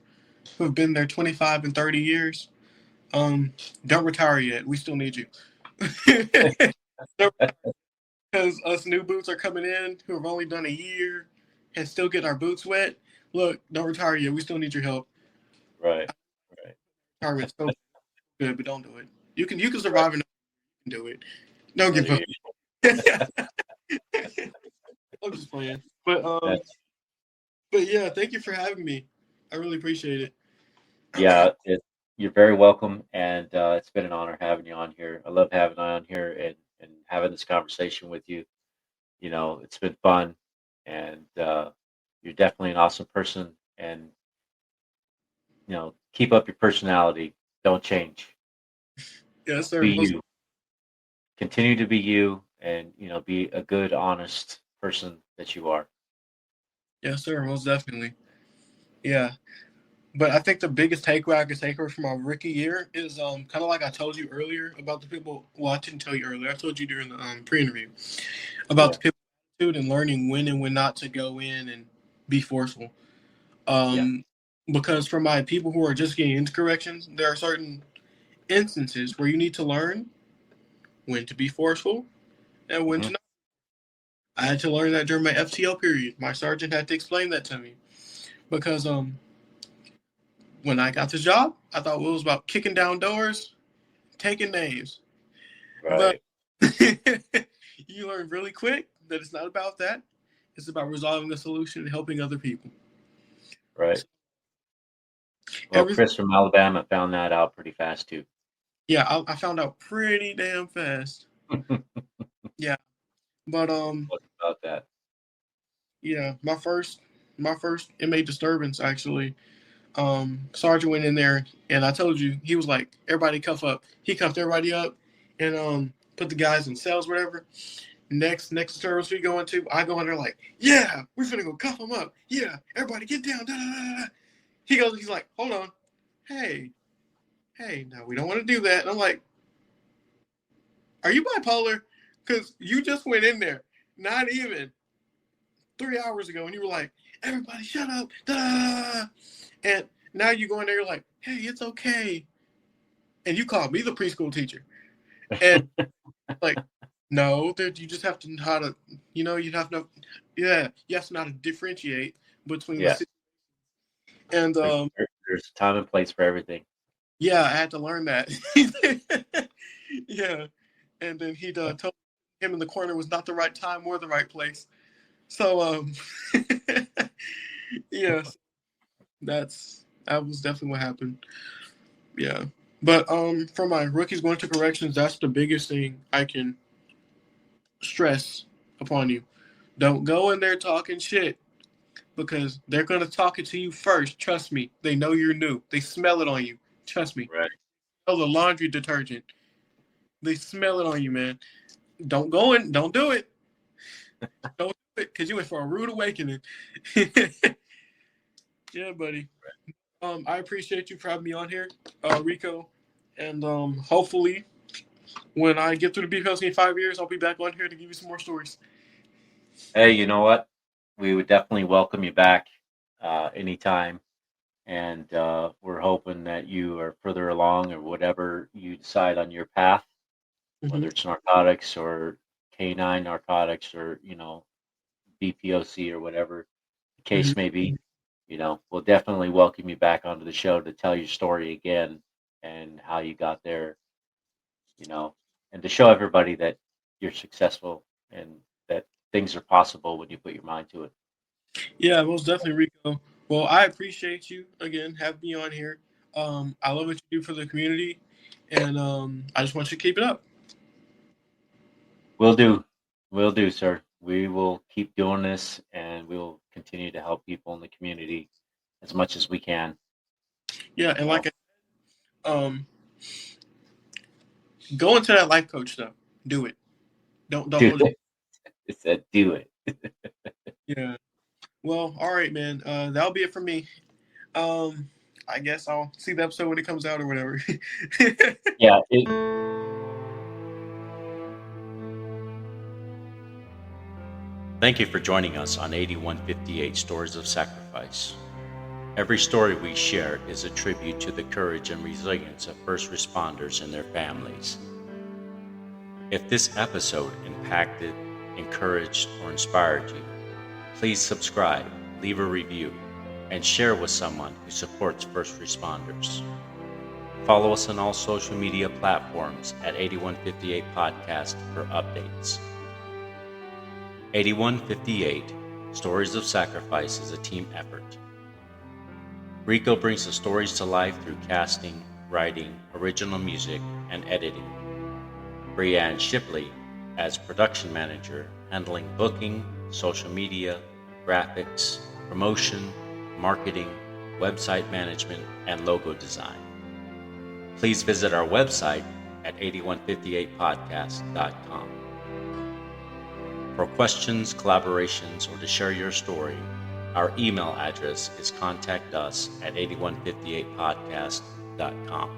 who have been there 25 and 30 years, don't retire yet. We still need you. Because us new boots are coming in who have only done a year and still get our boots wet. Look, don't retire yet. We still need your help. Right, right, Retirement's so good, but don't do it. You can right. survive and do it. Don't There give up. you I'm just playing. But yeah, thank you for having me. I really appreciate it. Yeah, you're very welcome, and it's been an honor having you on here. I love having you on here and having this conversation with you. It's been fun, and you're definitely an awesome person. And keep up your personality. Don't change. Yes, sir. Be you. Continue to be you, and be a good, honest person that you are. Yes, sir. Most definitely. Yeah. But I think the biggest takeaway I could take away from our rookie year is kind of like I told you earlier about the people. Well, I didn't tell you earlier. I told you during the pre-interview about Yeah. the people attitude and learning when and when not to go in and be forceful. Yeah. Because for my people who are just getting into corrections, there are certain instances where you need to learn when to be forceful and when Hmm. to not. I had to learn that during my FTL period. My sergeant had to explain that to me because when I got the job, I thought it was about kicking down doors, taking names. But Right. you learn really quick that it's not about that. It's about resolving the solution and helping other people. Right. So Well, everything, Chris from Alabama found that out pretty fast too. yeah, I found out pretty damn fast. Yeah, but What about that? yeah, my first inmate disturbance actually. Sergeant went in there and I told you he was like, everybody cuff up. He cuffed everybody up and put the guys in cells, whatever. Next disturbance we go into, I go in there like, yeah, we're finna go cuff them up. Yeah, everybody get down. Da, da, da, da. He's like, hold on. Hey, no, we don't want to do that. And I'm like, are you bipolar? Because you just went in there, not even 3 hours ago, and you were like, everybody shut up. Da, da, da, da. And now you go in there, you're like, hey, it's okay. And you called me the preschool teacher. And like, no, that you just have to know how to, you have to, yeah, you have to know how to differentiate between the Yeah, situations. And there's a time and place for everything. yeah, I had to learn that. Yeah, and then he told him in the corner was not the right time or the right place. So yes, that was definitely what happened. Yeah, but for my rookies going to corrections, that's the biggest thing I can stress upon you. Don't go in there talking shit because they're gonna talk it to you first. Trust me, they know you're new. They smell it on you. Trust me. Right. Oh, the laundry detergent. They smell it on you, man. Don't go in. Don't do it. Don't do it because you went for a rude awakening. Yeah, buddy. I appreciate you for having me on here, Rico, and hopefully when I get through the BPLC in 5 years, I'll be back on here to give you some more stories. Hey, you know what? We would definitely welcome you back anytime. And we're hoping that you are further along or whatever you decide on your path, Mm-hmm. whether it's narcotics or canine narcotics or, BPOC or whatever the Mm-hmm. case may be. We'll definitely welcome you back onto the show to tell your story again and how you got there, and to show everybody that you're successful and that things are possible when you put your mind to it. Yeah, most definitely, Rico. Well, I appreciate you again having me on here. I love what you do for the community, and I just want you to keep it up. Will do. Will do, sir. We will keep doing this and we'll continue to help people in the community as much as we can. Yeah, and You know, like, go into that life coach stuff. Do it. Don't do hold it. it. It said do it. Yeah. Well, all right, man. That'll be it for me. Um, I guess I'll see the episode when it comes out or whatever. Yeah. Thank you for joining us on 8158 Stories of Sacrifice. Every story we share is a tribute to the courage and resilience of first responders and their families. If this episode impacted, encouraged, or inspired you, please subscribe, leave a review, and share with someone who supports first responders. Follow us on all social media platforms at 8158 Podcast for updates. 8158 Stories of Sacrifice is a team effort. Rico brings the stories to life through casting, writing, original music, and editing. Brianne Shipley as production manager, handling booking, social media, graphics, promotion, marketing, website management, and logo design. Please visit our website at 8158podcast.com. For questions, collaborations, or to share your story, our email address is contactus@8158podcast.com.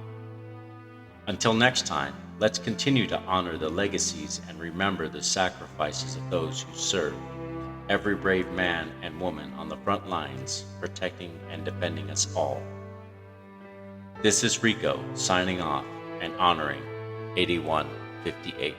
Until next time, let's continue to honor the legacies and remember the sacrifices of those who serve, every brave man and woman on the front lines, protecting and defending us all. This is Rico signing off and honoring 8158.